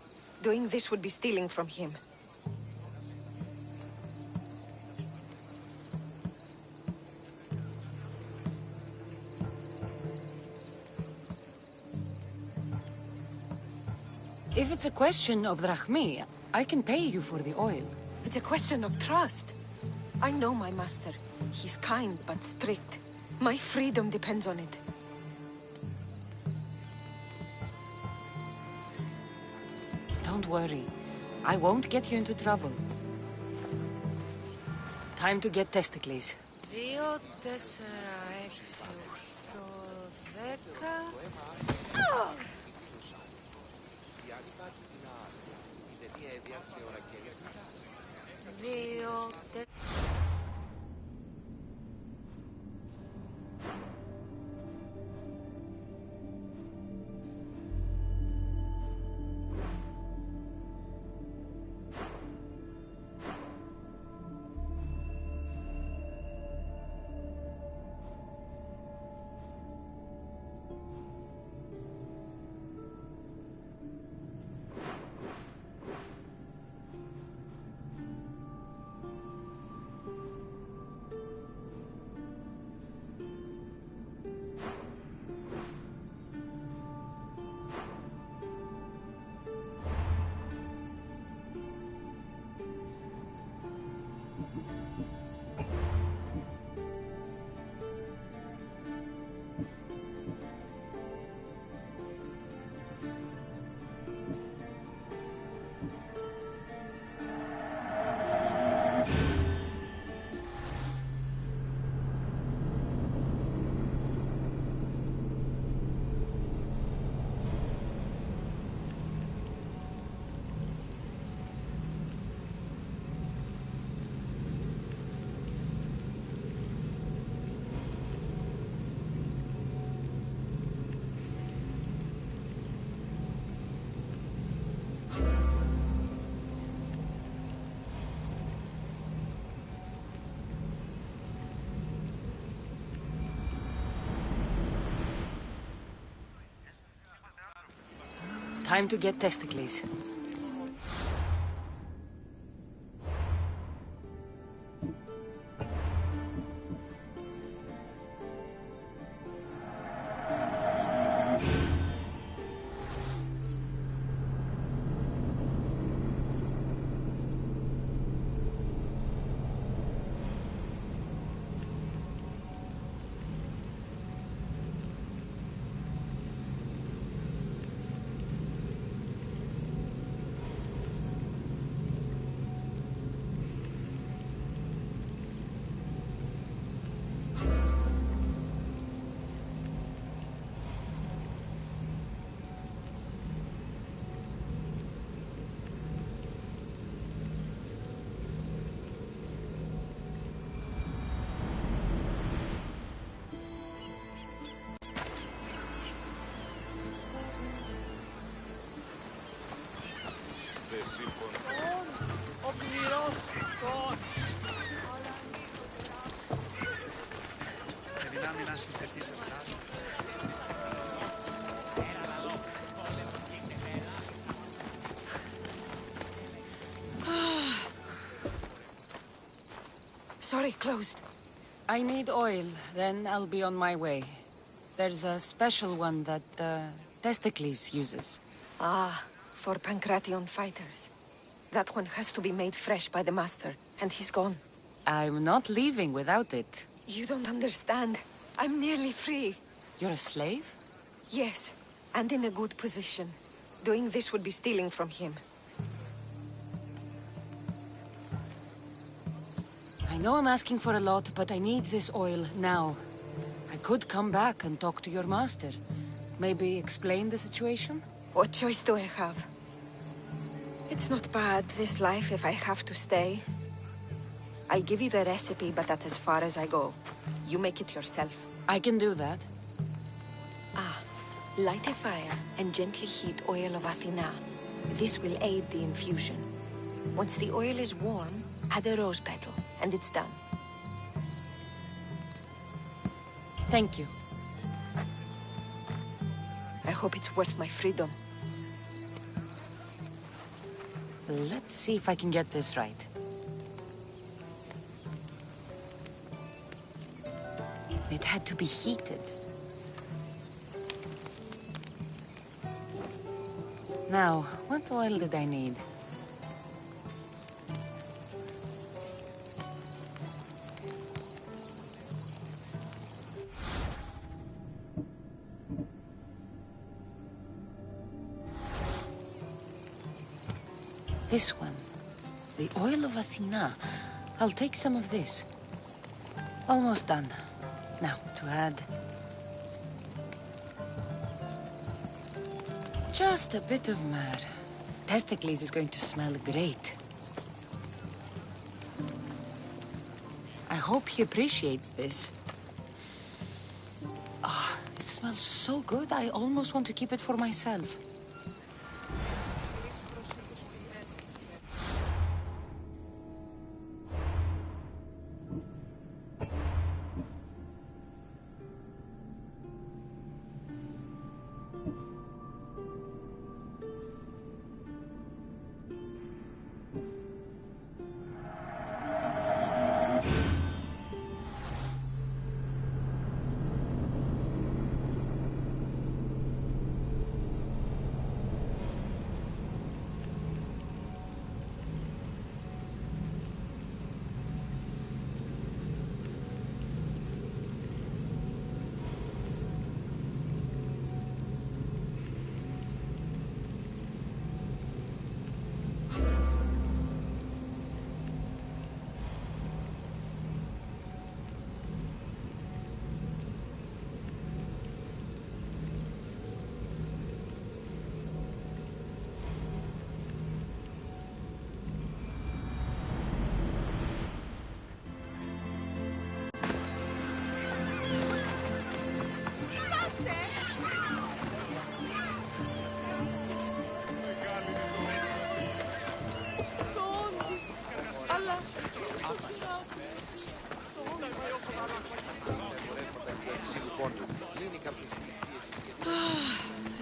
Doing this would be stealing from him.
If it's a question of drachmi, I can pay you for the oil.
It's a question of trust. I know my master. He's kind but strict. My freedom depends on it.
Don't worry. I won't get you into trouble. Time to get testicles.
2, 4, 6, 8, 10... 2, 4...
Time to get testicles.
Sorry, closed.
I need oil, then I'll be on my way. There's a special one that, Testicles uses.
Ah, for Pancration fighters. That one has to be made fresh by the master, and he's gone.
I'm not leaving without it.
You don't understand. I'm nearly free.
You're a slave?
Yes, and in a good position. Doing this would be stealing from him.
I know I'm asking for a lot, but I need this oil now. I could come back and talk to your master. Maybe explain the situation?
What choice do I have? It's not bad, this life, if I have to stay. I'll give you the recipe, but that's as far as I go. You make it yourself.
I can do that.
Light a fire and gently heat oil of Athena. This will aid the infusion. Once the oil is warm, add a rose petal, and it's done.
Thank you.
I hope it's worth my freedom.
Let's see if I can get this right. It had to be heated.
Now, what oil did I need? This one. The oil of Athena. I'll take some of this. Almost done. Now, to add... just a bit of myrrh. Testicles is going to smell great. I hope he appreciates this. Ah, it smells so good, I almost want to keep it for myself.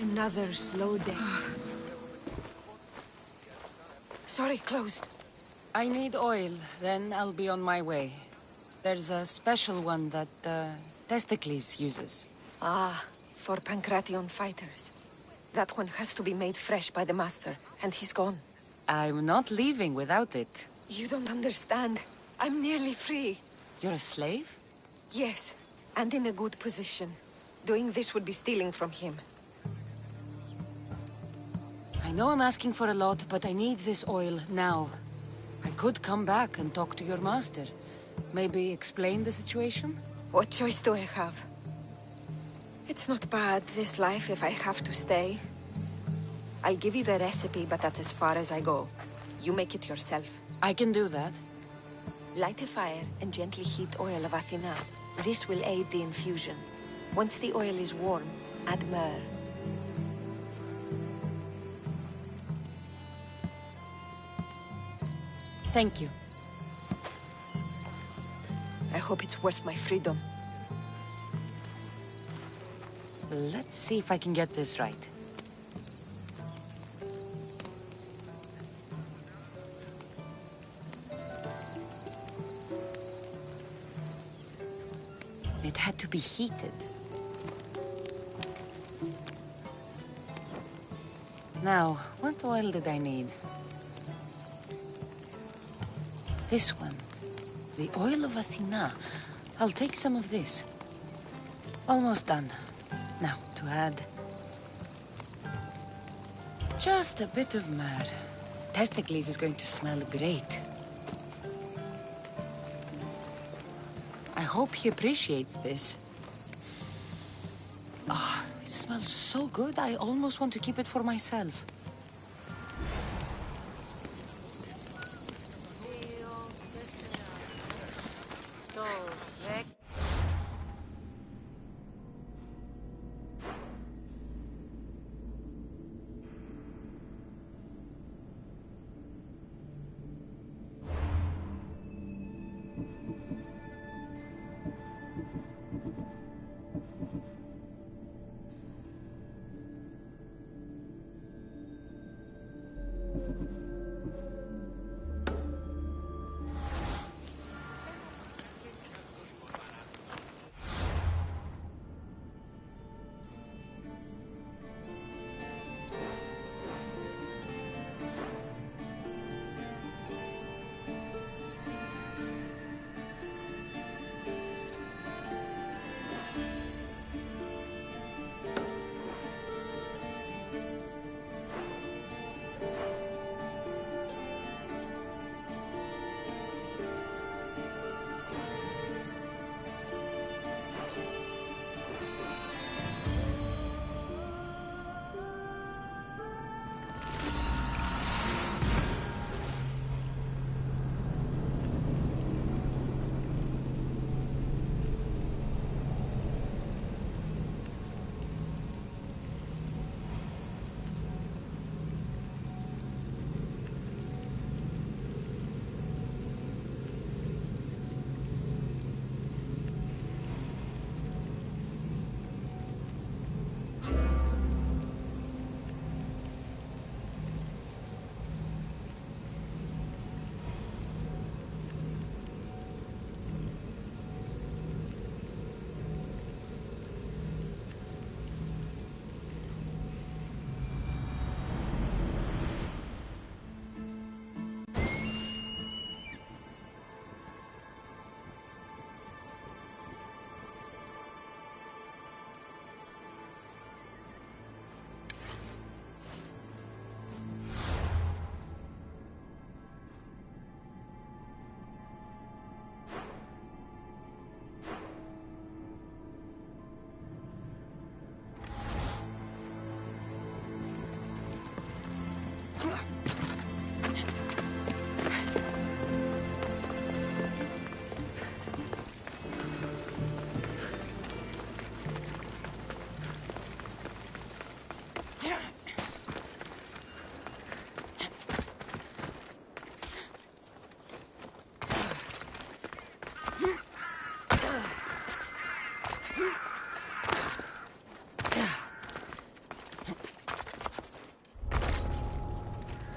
Another slow day. Sorry, closed.
I need oil, then I'll be on my way. There's a special one that, Testicles uses.
Ah, for Pancration fighters. That one has to be made fresh by the master, and he's gone.
I'm not leaving without it.
You don't understand. I'm nearly free.
You're a slave?
Yes, and in a good position. Doing this would be stealing from him.
I know I'm asking for a lot, but I need this oil now. I could come back and talk to your master. Maybe explain the situation?
What choice do I have? It's not bad, this life, if I have to stay. I'll give you the recipe, but that's as far as I go. You make it yourself.
I can do that.
Light a fire and gently heat oil of Athena. This will aid the infusion. Once the oil is warm, add myrrh.
Thank you.
I hope it's worth my freedom.
Let's see if I can get this right. It had to be heated. Now, what oil did I need? This one. The oil of Athena. I'll take some of this. Almost done. Now, to add... just a bit of myrrh. Testicles is going to smell great. I hope he appreciates this. Ah, it smells so good, I almost want to keep it for myself.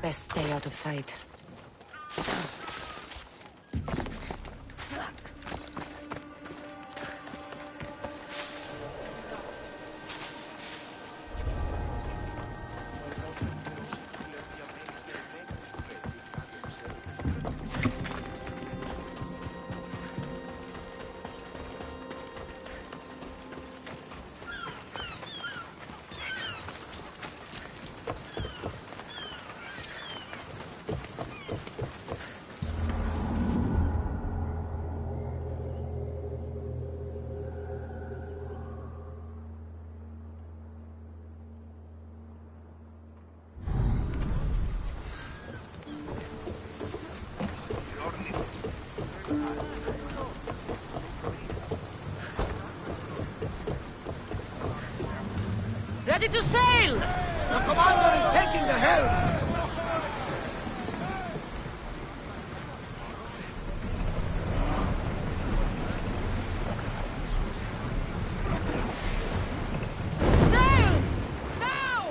Best stay out of sight.
Ready to sail!
The commander is taking the helm!
Sails! Now!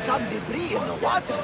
Some debris in the water!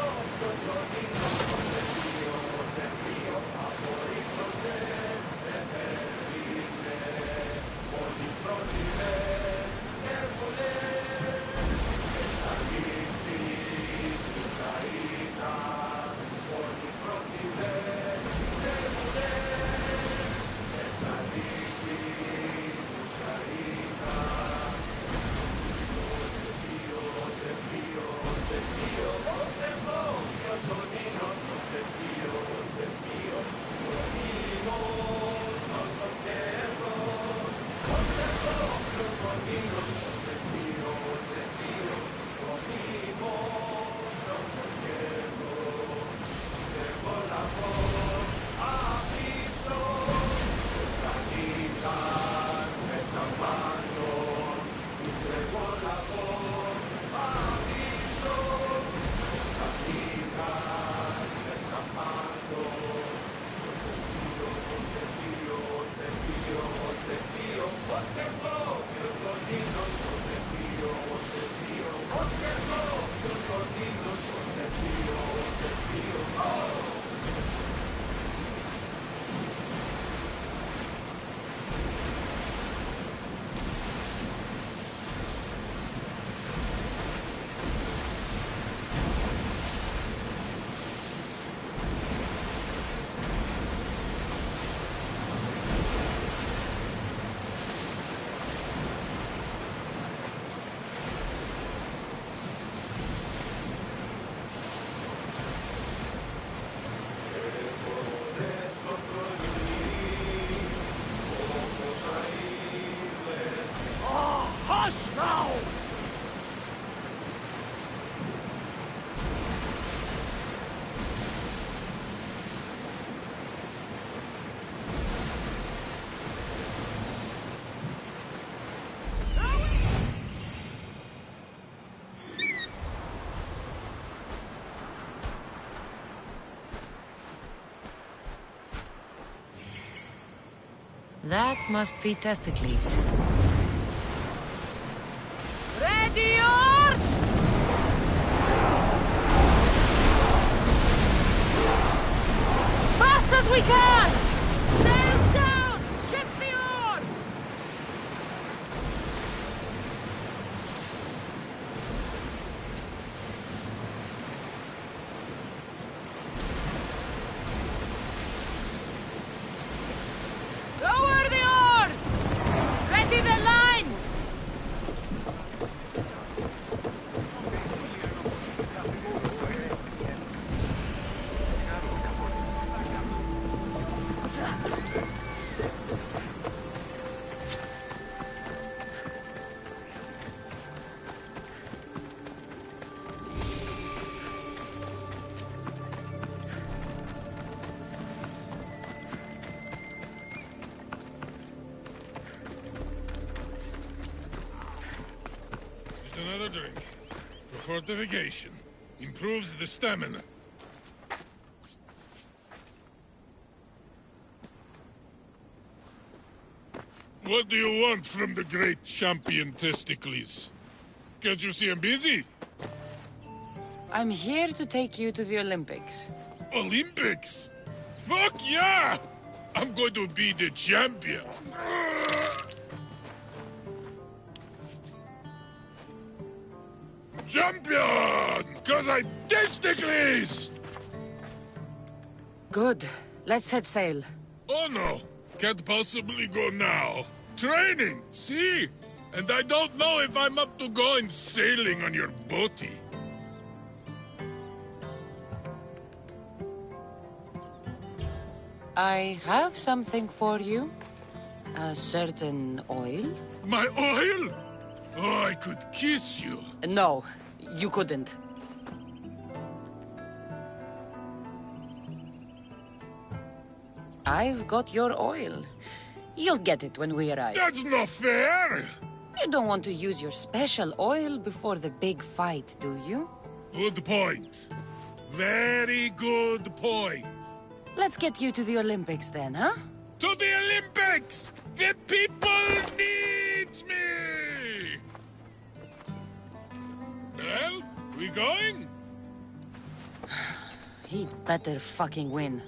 That must be testicles.
Ready, yours! Fast as we can! Sails down! Ship the oars! Lower the oars! Ready the lines!
Just another drink. For fortification. Improves the stamina. What do you want from the great champion Testicles? Can't you see I'm busy?
I'm here to take you to the Olympics.
Olympics? Fuck yeah! I'm going to be the champion. Champion! Cause I testicles!
Good. Let's set sail.
Oh no, can't possibly go now. Training, see? And I don't know if I'm up to going sailing on your boaty.
I have something for you. A certain oil.
My oil? Oh, I could kiss you.
No, you couldn't. I've got your oil. You'll get it when we arrive.
That's not fair!
You don't want to use your special oil before the big fight, do you?
Good point. Very good point.
Let's get you to the Olympics then, huh?
To the Olympics! The people need me! Well, we going?
He'd better fucking win.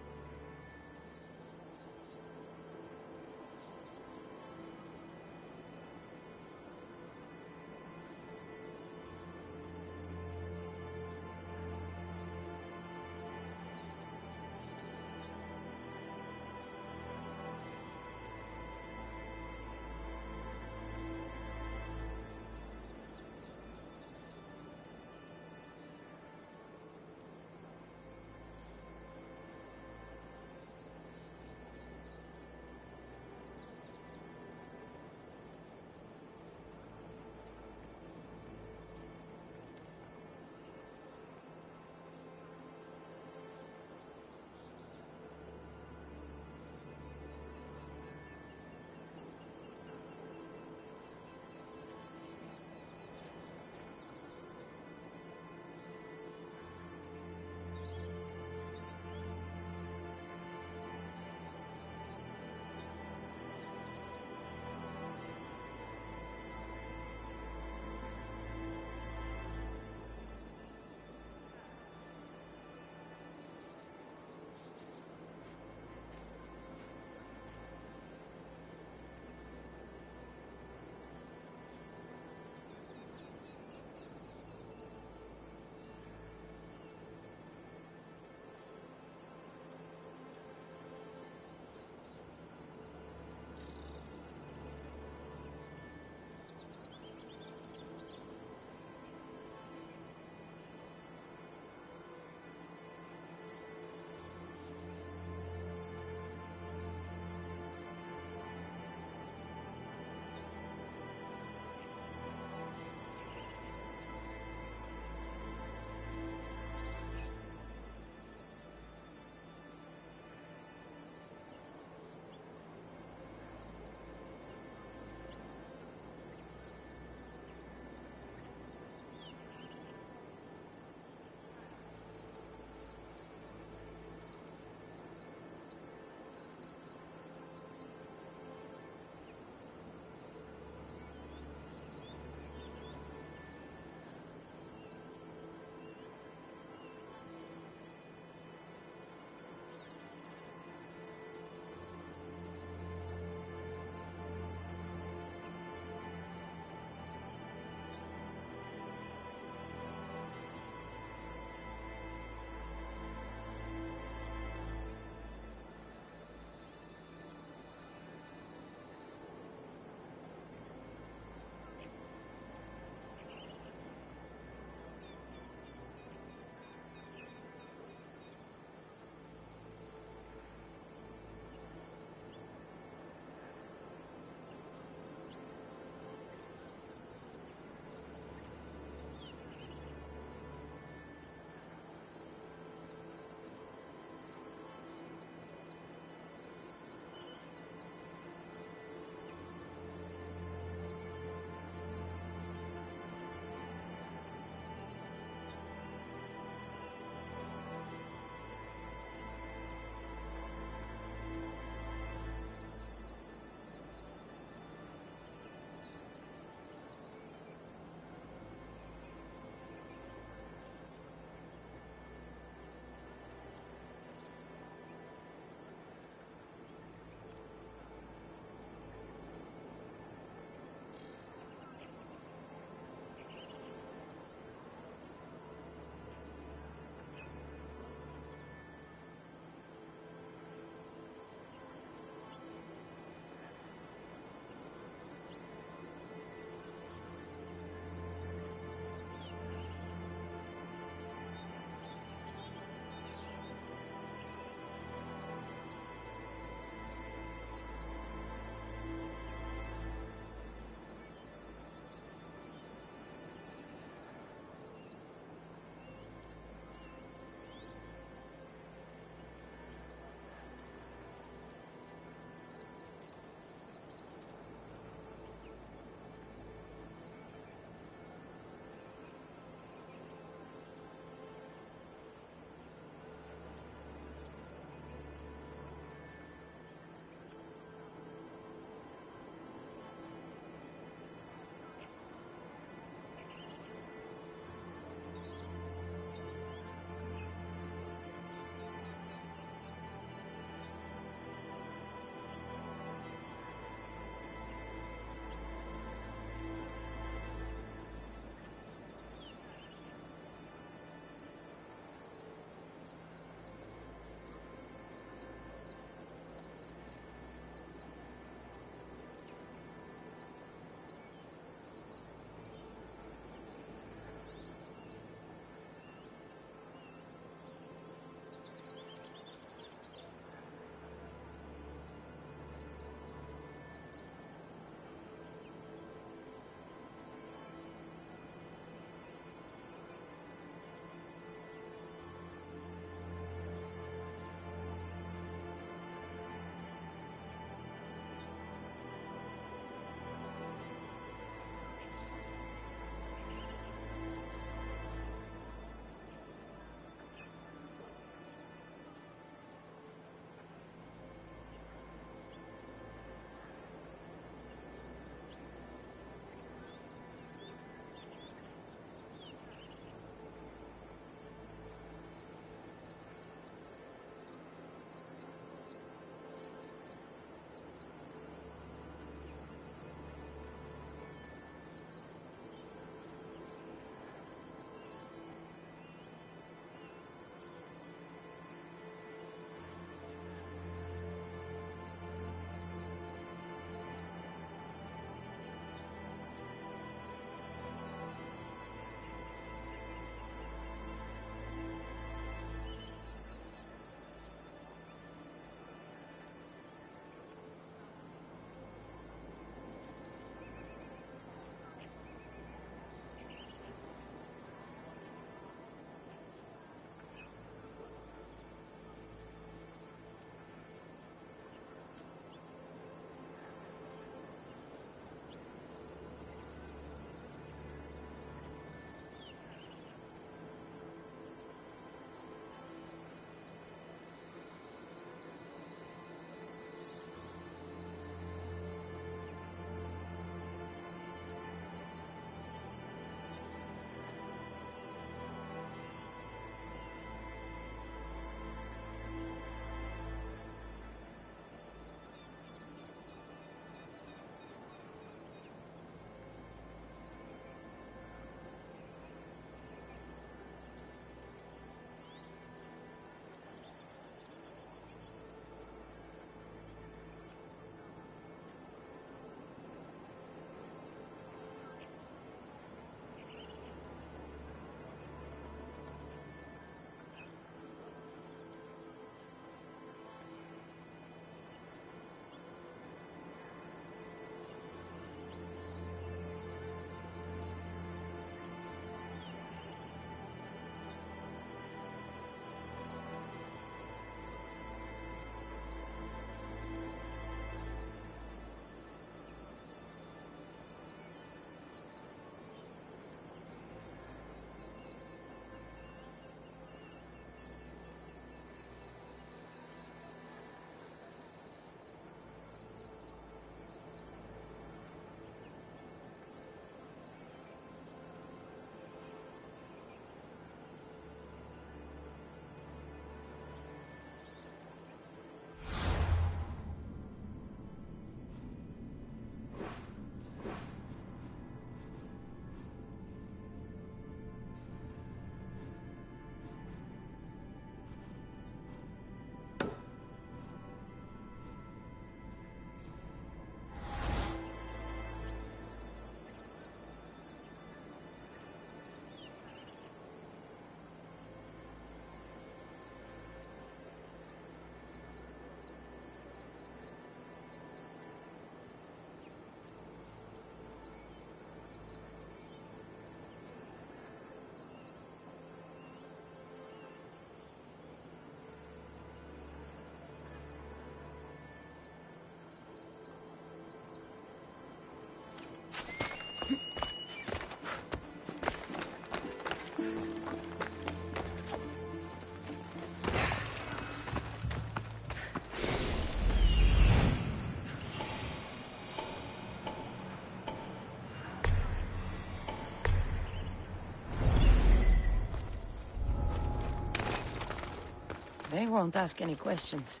won't ask any questions.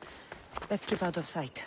Best keep out of sight.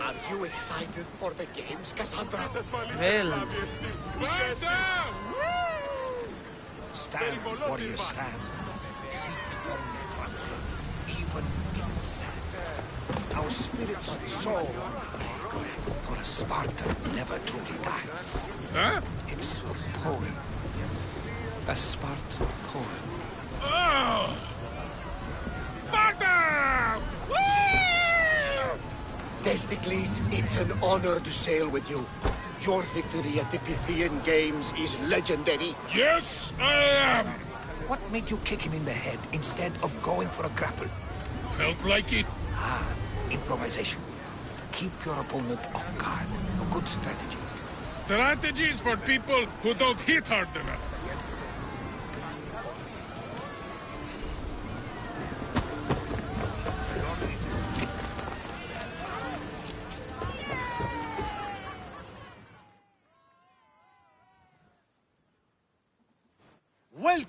Are you excited for the games, Cassandra?
Thrilled.
Stand, warrior, stand. Feet firm grounded, even in sand. Our spirits soar on high, for a Spartan never truly dies.
Huh?
It's a poem. A Spartan poem.
Oh! Sparta! Woo!
Testicles, it's an honor to sail with you. Your victory at the Pythian Games is legendary.
Yes, I am!
What made you kick him in the head instead of going for a grapple?
Felt like it.
Ah, improvisation. Keep your opponent off guard. A good strategy.
Strategies for people who don't hit hard enough.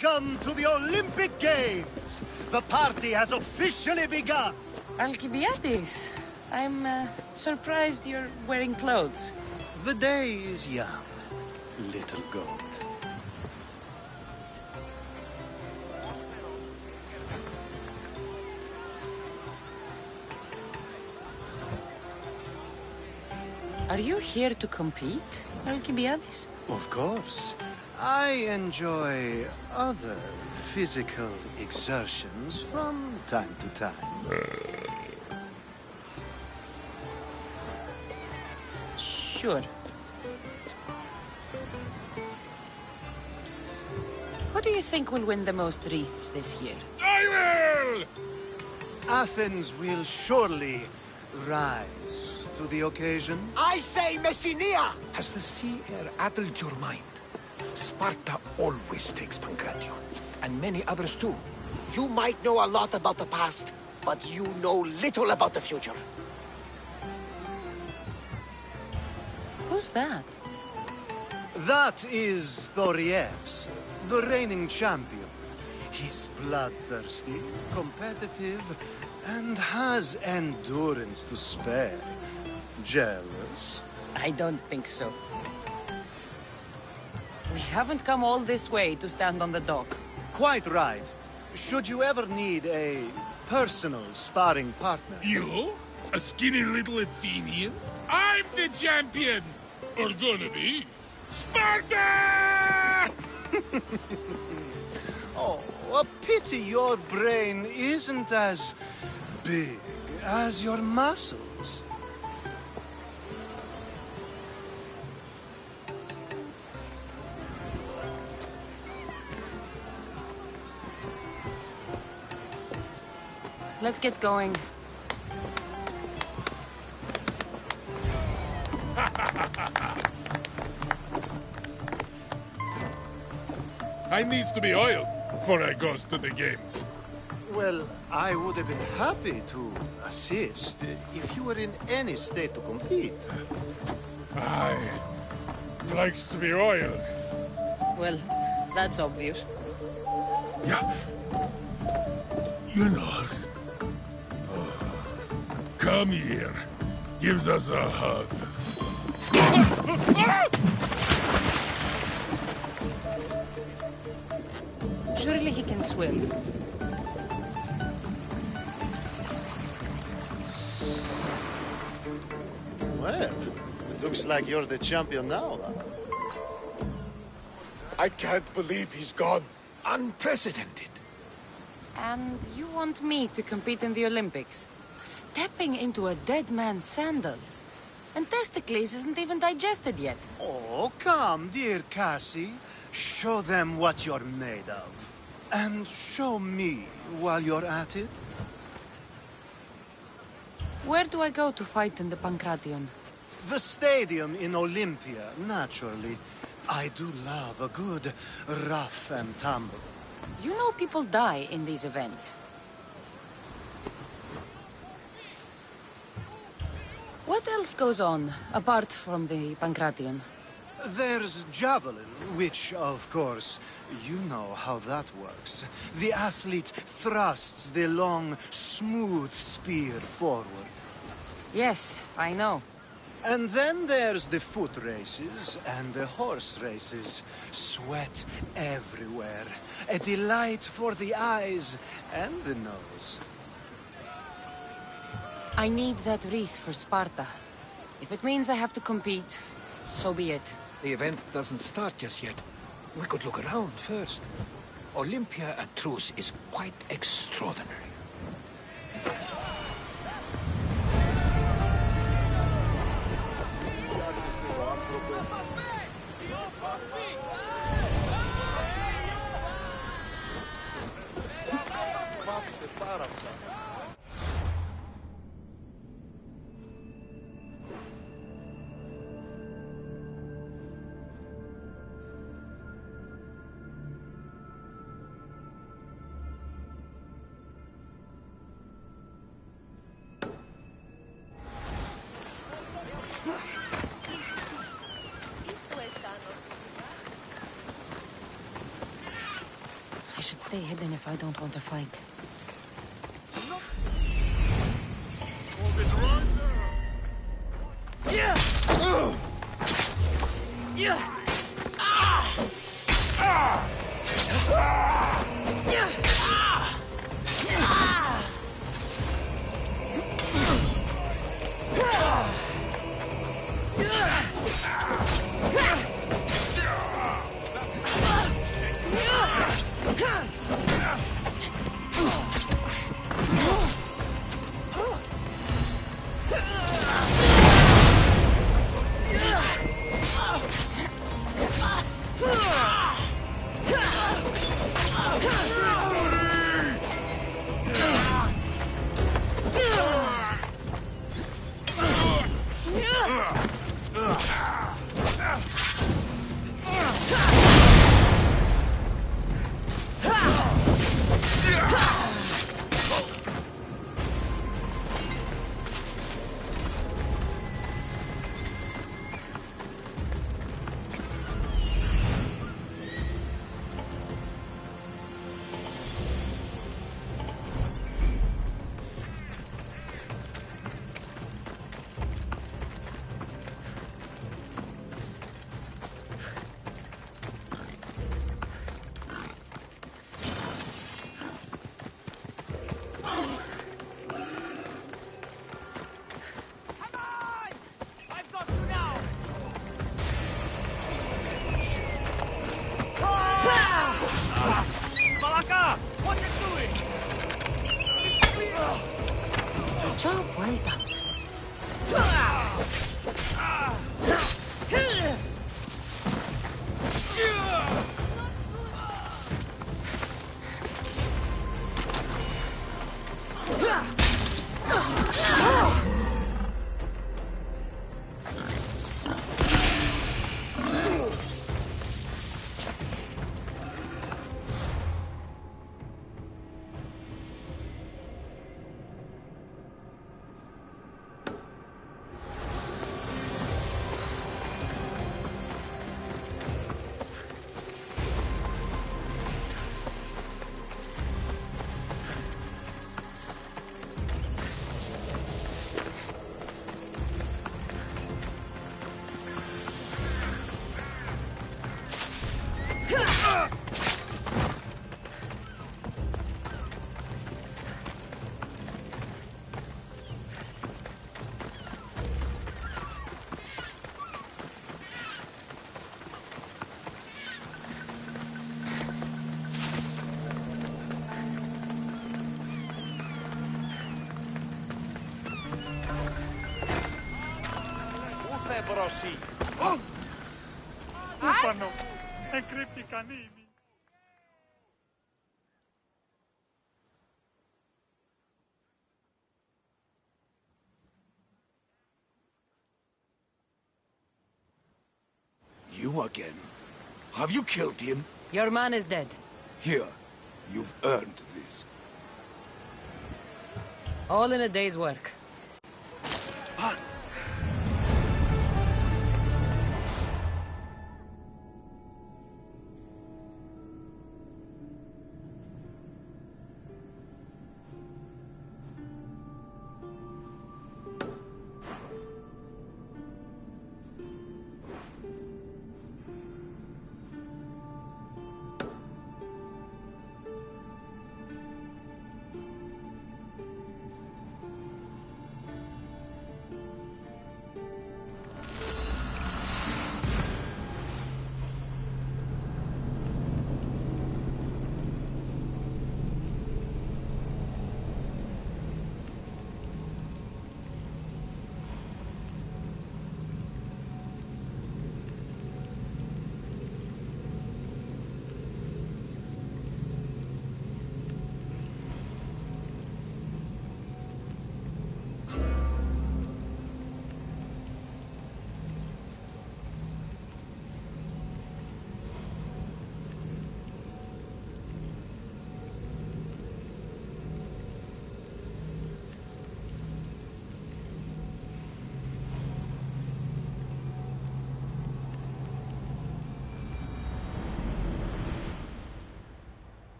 Welcome to the Olympic Games! The party has officially begun!
Alcibiades, I'm surprised you're wearing clothes.
The day is young, little goat.
Are you here to compete, Alcibiades?
Of course. I enjoy other physical exertions from time to time.
Sure. Who do you think will win the most wreaths this year?
I will!
Athens will surely rise to the occasion.
I say Messinia! Has the sea air addled your mind? Sparta always takes Pancration, and many others too. You might know a lot about the past, but you know little about the future.
Who's that?
That is Thorievs, the reigning champion. He's bloodthirsty, competitive, and has endurance to spare. Jealous?
I don't think so. We haven't come all this way to stand on the dock.
Quite right. Should you ever need a personal sparring partner...
You? A skinny little Athenian? I'm the champion! Or gonna be. Sparta!
Oh, a pity your brain isn't as big as your muscles.
Let's get going.
I needs to be oiled before I goes to the games.
Well, I would have been happy to assist if you were in any state to compete.
Aye. Likes to be oiled.
Well, that's obvious.
Yeah. You know. Come here. Gives us a hug.
Surely he can swim.
Well, it looks like you're the champion now.
I can't believe he's gone.
Unprecedented.
And you want me to compete in the Olympics? Stepping into a dead man's sandals. And Testicles isn't even digested yet.
Oh, come, dear Cassie. Show them what you're made of. And show me while you're at it.
Where do I go to fight in the Pancration?
The stadium in Olympia, naturally. I do love a good rough and tumble.
You know people die in these events. What else goes on, apart from the Pancration?
There's javelin, which, of course, you know how that works. The athlete thrusts the long, smooth spear forward.
Yes, I know.
And then there's the foot races and the horse races. Sweat everywhere. A delight for the eyes and the nose.
I need that wreath for Sparta. If it means I have to compete, so be it.
The event doesn't start just yet. We could look around first. Olympia at truce is quite extraordinary.
stay hidden if I don't want to fight.
Yeah!
Yeah!
Ciao, vuelta.
Brossi. Ufano. Encrypti canini.
You again? Have you killed him?
Your man is dead.
Here, you've earned this.
All in a day's work.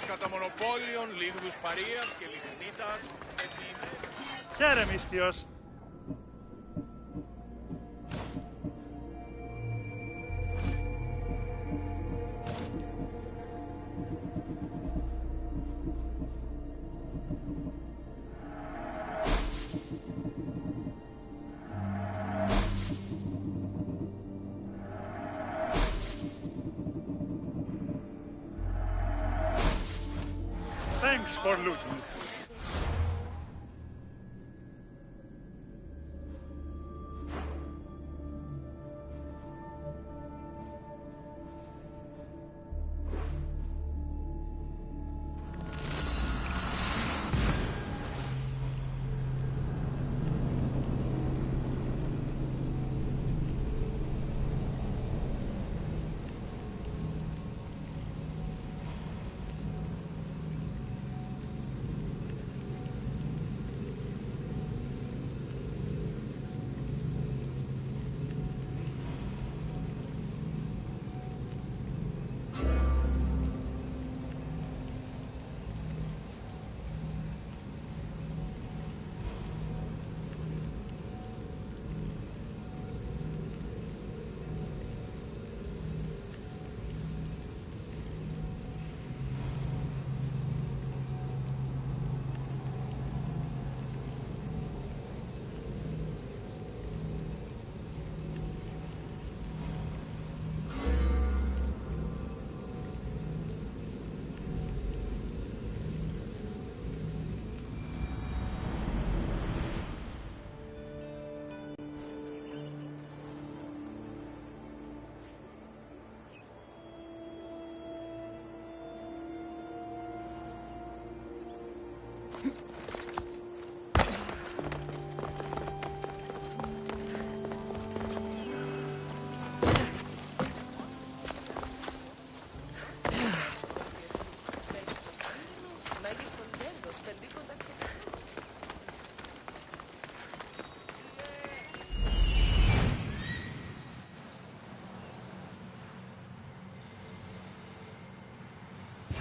Κατά μονοπόλιων, λίγδους παρείας και λιχνίτας.
Χαίρε, Μύστιος. Thanks for looting.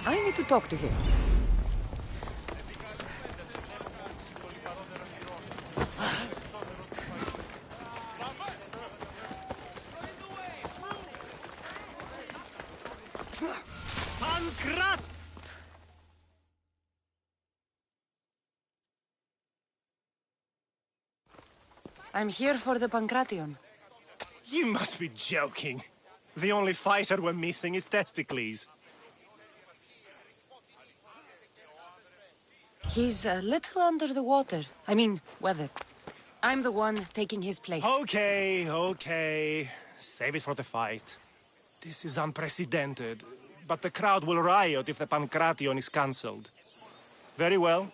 I need to talk to him. I'm here for the Pancration.
You must be joking. The only fighter we're missing is Testicles.
He's a little under the water. I mean, weather. I'm the one taking his place.
Okay. Save it for the fight. This is unprecedented, but the crowd will riot if the Pancration is cancelled. Very well.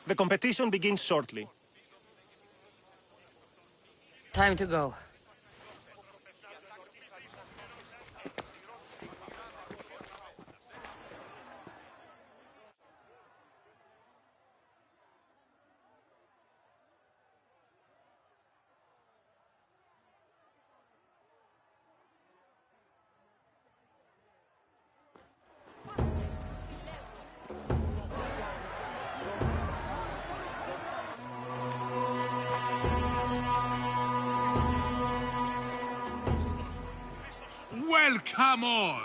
The competition begins shortly.
Time to go.
Welcome all!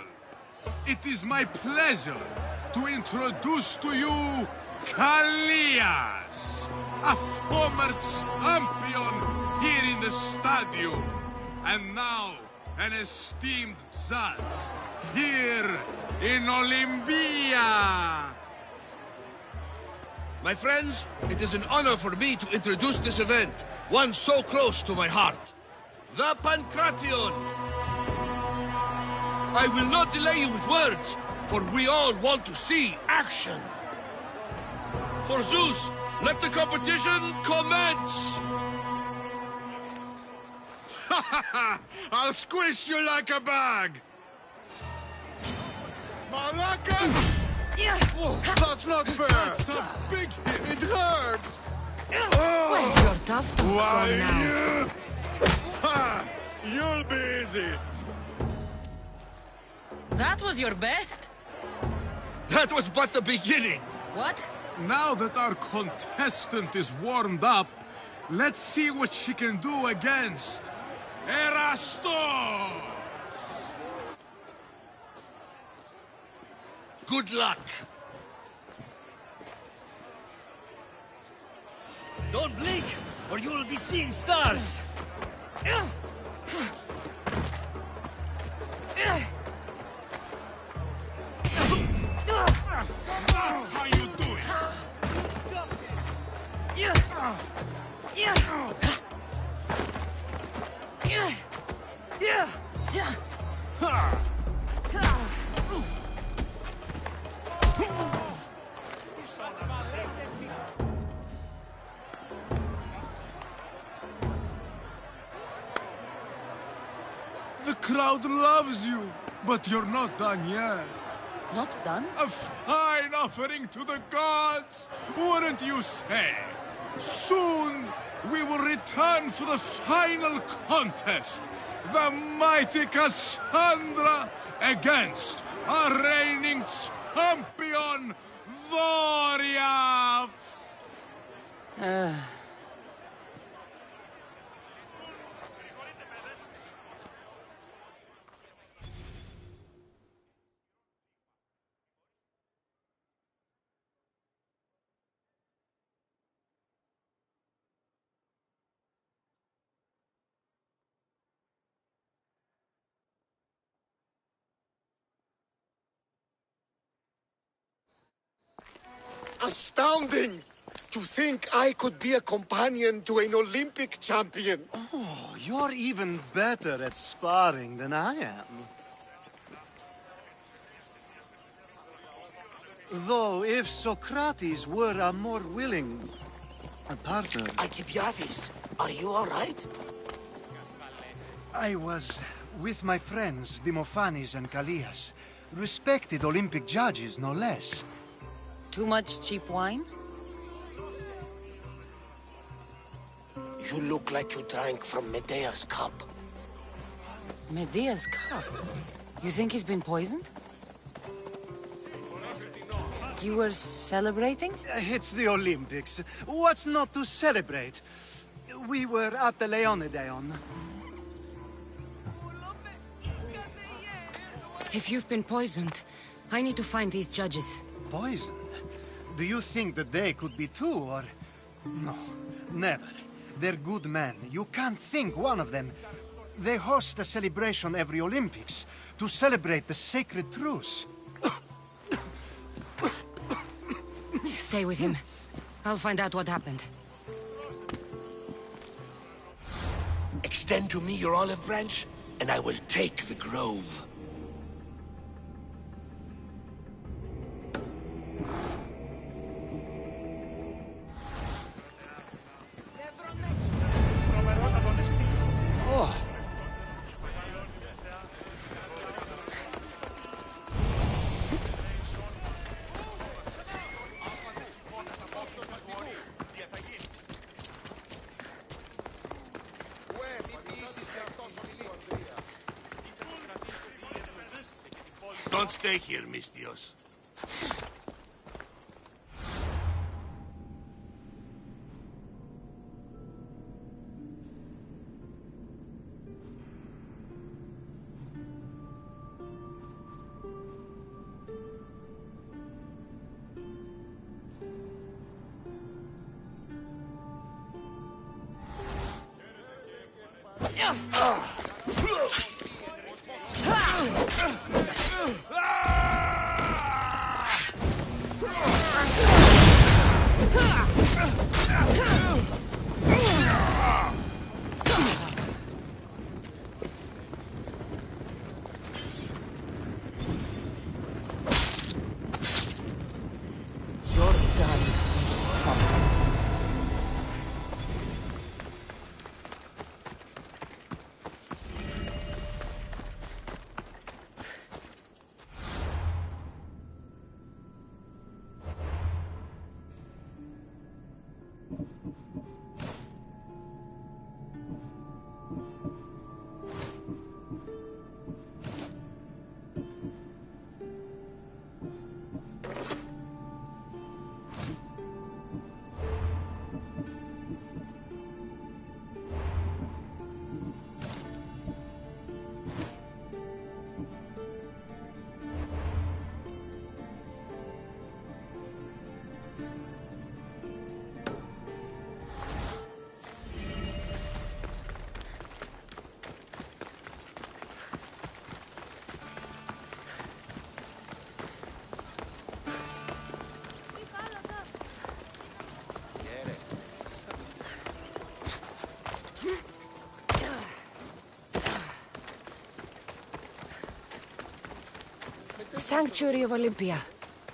It is my pleasure to introduce to you Kallias, a former champion here in the stadium, and now an esteemed judge here in Olympia.
My friends, it is an honor for me to introduce this event, one so close to my heart. The Pancration! I will not delay you with words, for we all want to see action. For Zeus, let the competition commence! I'll squish you like a bag! Malaka! Oh, that's not fair! That's a big hit! It hurts!
Where's your tough talk gone now?
You... Ha! You'll be easy!
That was your best?
That was but the beginning!
What?
Now that our contestant is warmed up, let's see what she can do against Erastos!
Good luck!
Don't blink, or you will be seeing stars!
How you doing? The crowd loves you, but you're not done yet.
Not done?
A fine offering to the gods, wouldn't you say? Soon, we will return for the final contest. The mighty Cassandra against our reigning champion, Voriaf!
Astounding! To think I could be a companion to an Olympic champion.
Oh, you're even better at sparring than I am. Though, if Socrates were a more willing partner...
Alcibiades, are you all right?
I was with my friends, Demophanes and Callias. Respected Olympic judges, no less.
Too much cheap wine?
You look like you drank from Medea's cup.
Medea's cup? You think he's been poisoned? You were celebrating?
It's the Olympics. What's not to celebrate? We were at the Leonideon.
If you've been poisoned, I need to find these judges.
Poisoned? Do you think that they could be too, or... No, never. They're good men. You can't think one of them. They host a celebration every Olympics to celebrate the sacred truce.
Stay with him. I'll find out what happened.
Extend to me your olive branch, and I will take the grove. Oh.
Don't stay here, Mistios.
Sanctuary of Olympia,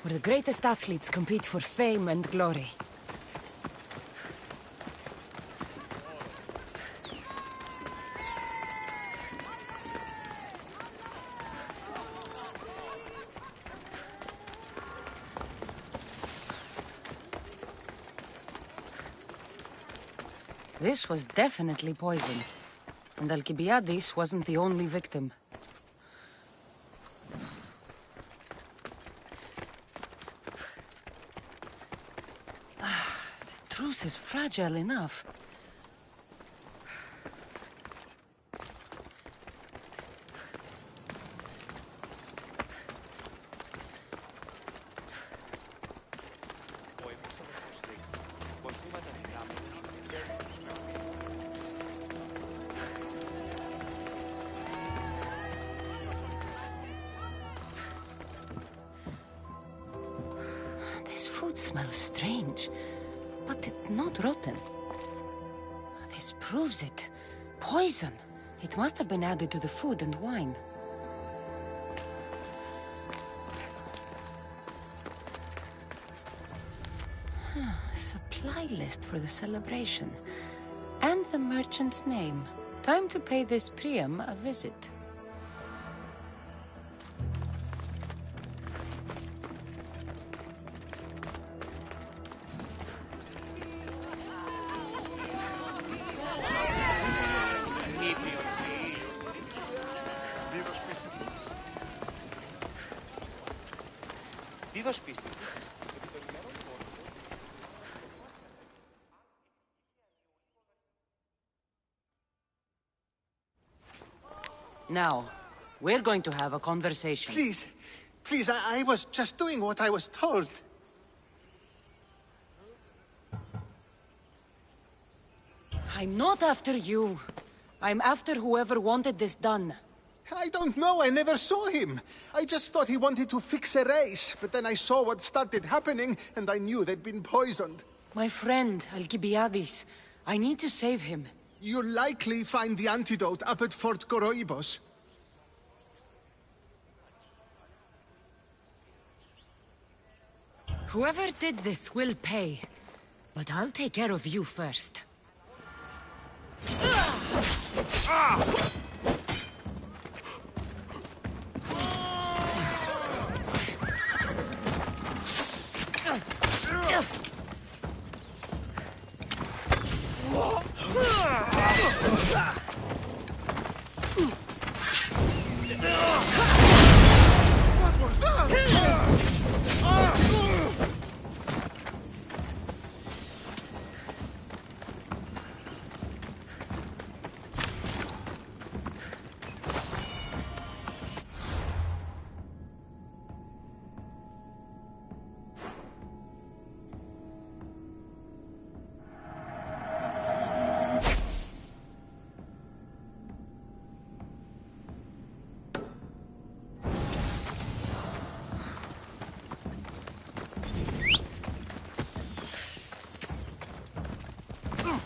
where the greatest athletes compete for fame and glory. This was definitely poison, and Alcibiades wasn't the only victim. The truce is fragile enough. This food smells strange, but it's not rotten. This proves it. Poison! It must have been added to the food and wine. Supply list for the celebration. And the merchant's name. Time to pay this Priam a visit. Now, we're going to have a conversation.
Please, please, I was just doing what I was told.
I'm not after you. I'm after whoever wanted this done.
I don't know, I never saw him. I just thought he wanted to fix a race, but then I saw what started happening, and I knew they'd been poisoned.
My friend, Alcibiades. I need to save him.
You'll likely find the antidote up at Fort Coroibos.
Whoever did this will pay. But I'll take care of you first.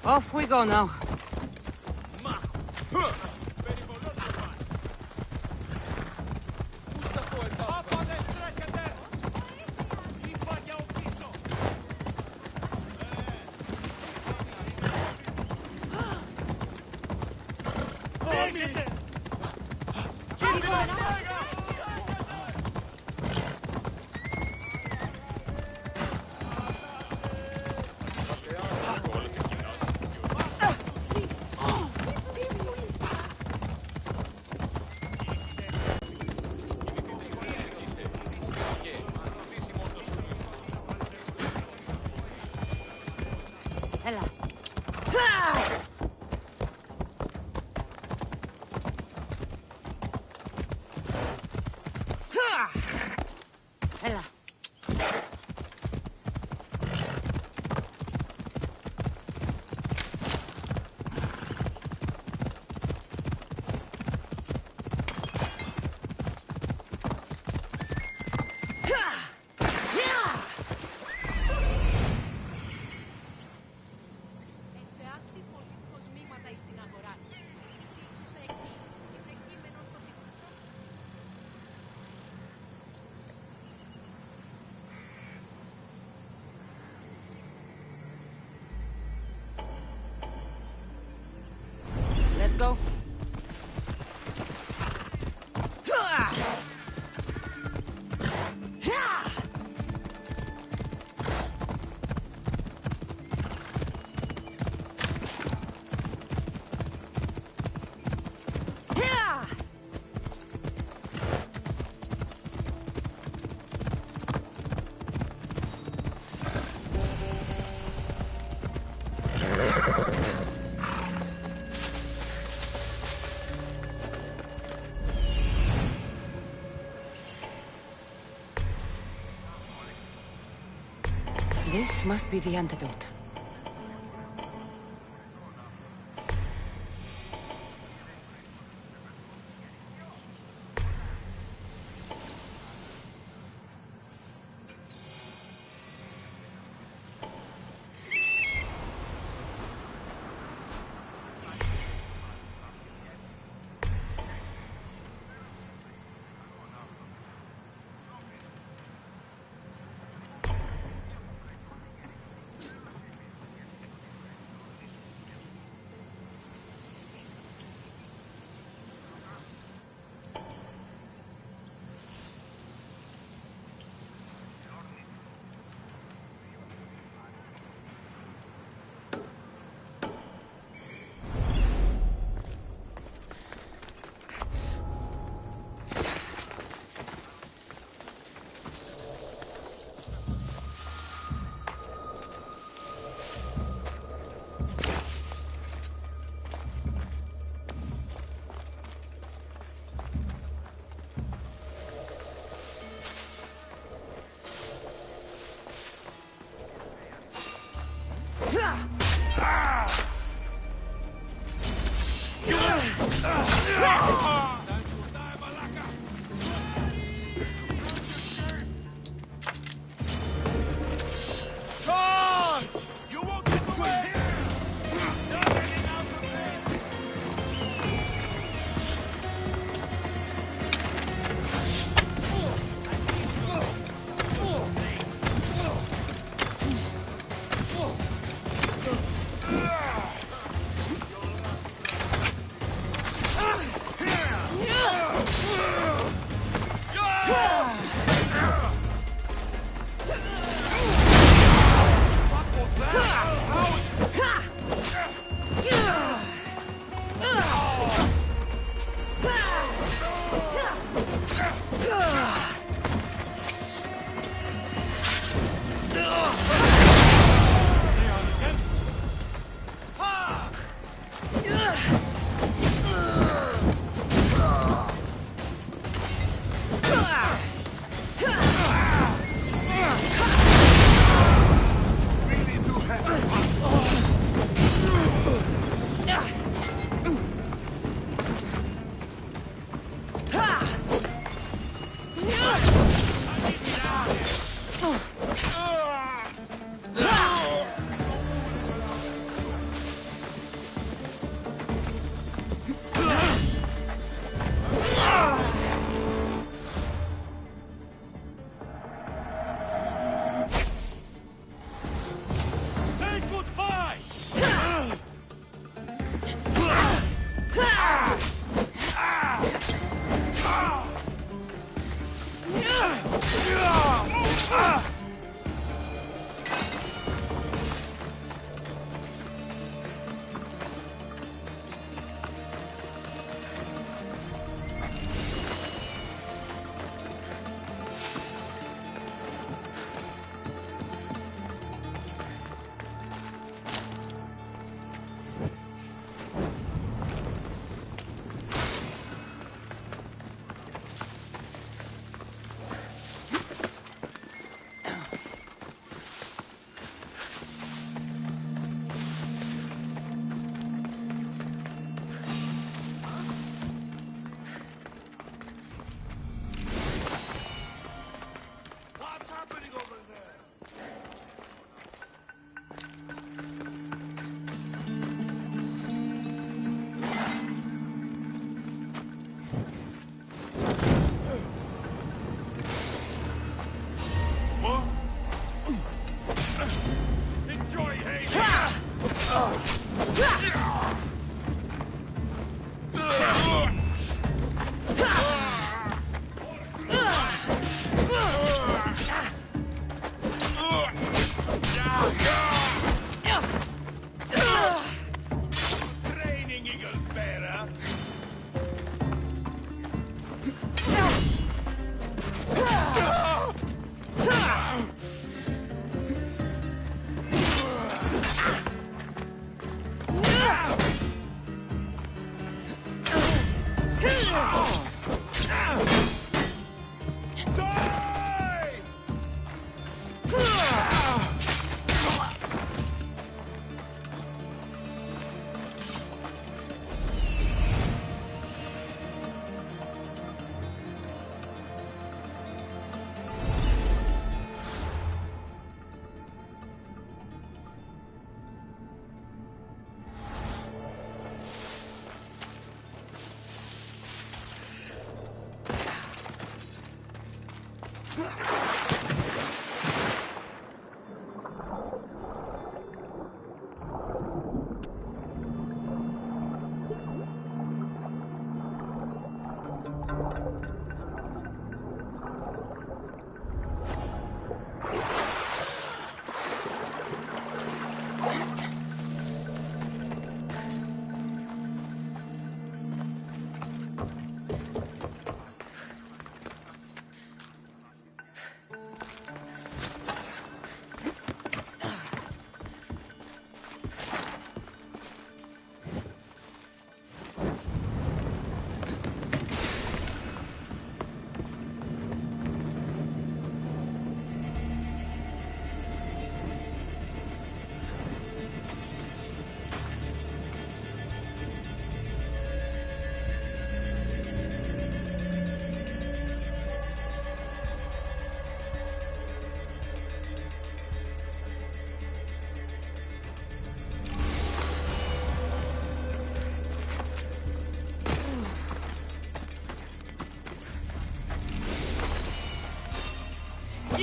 Off we go now. This must be the antidote.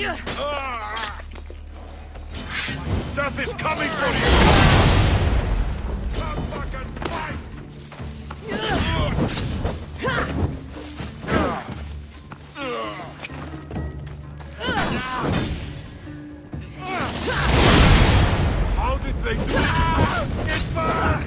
Death is coming for you! Come back and fight! How did they do it? Get back!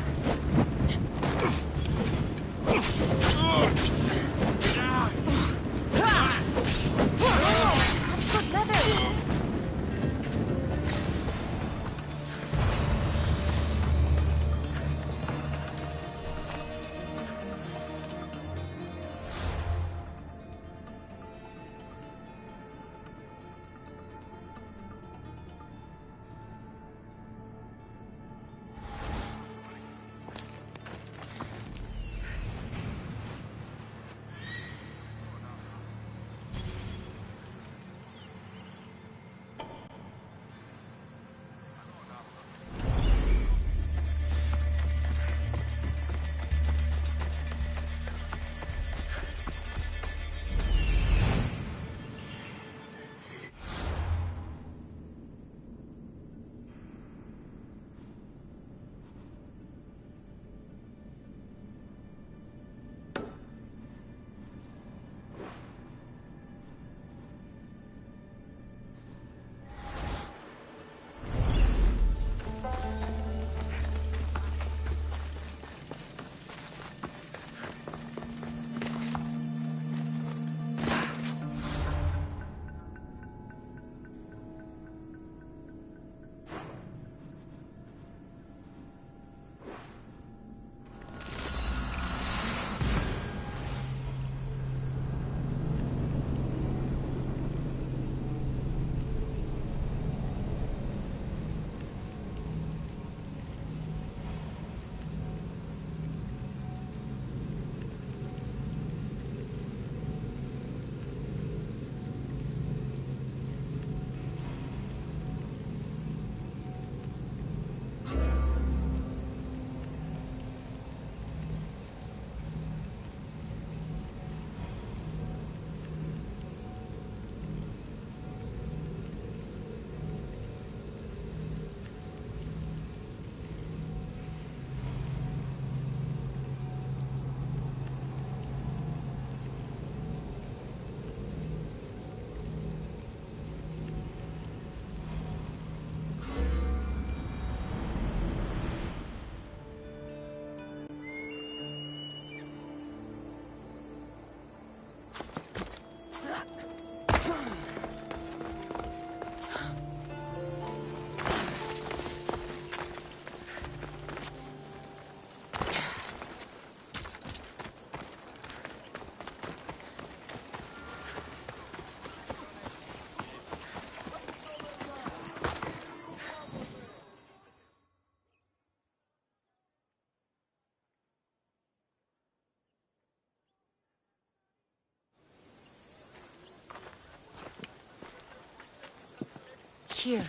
Here,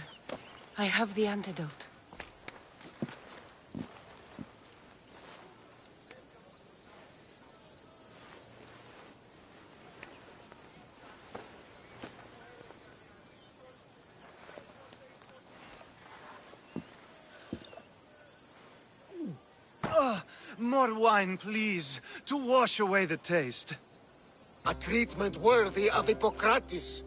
I have the antidote.
More wine, please, to wash away the taste.
A treatment worthy of Hippocrates.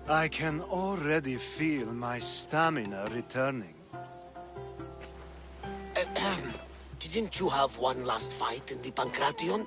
I can already feel my stamina returning.
Didn't you have one last fight in the Pancration?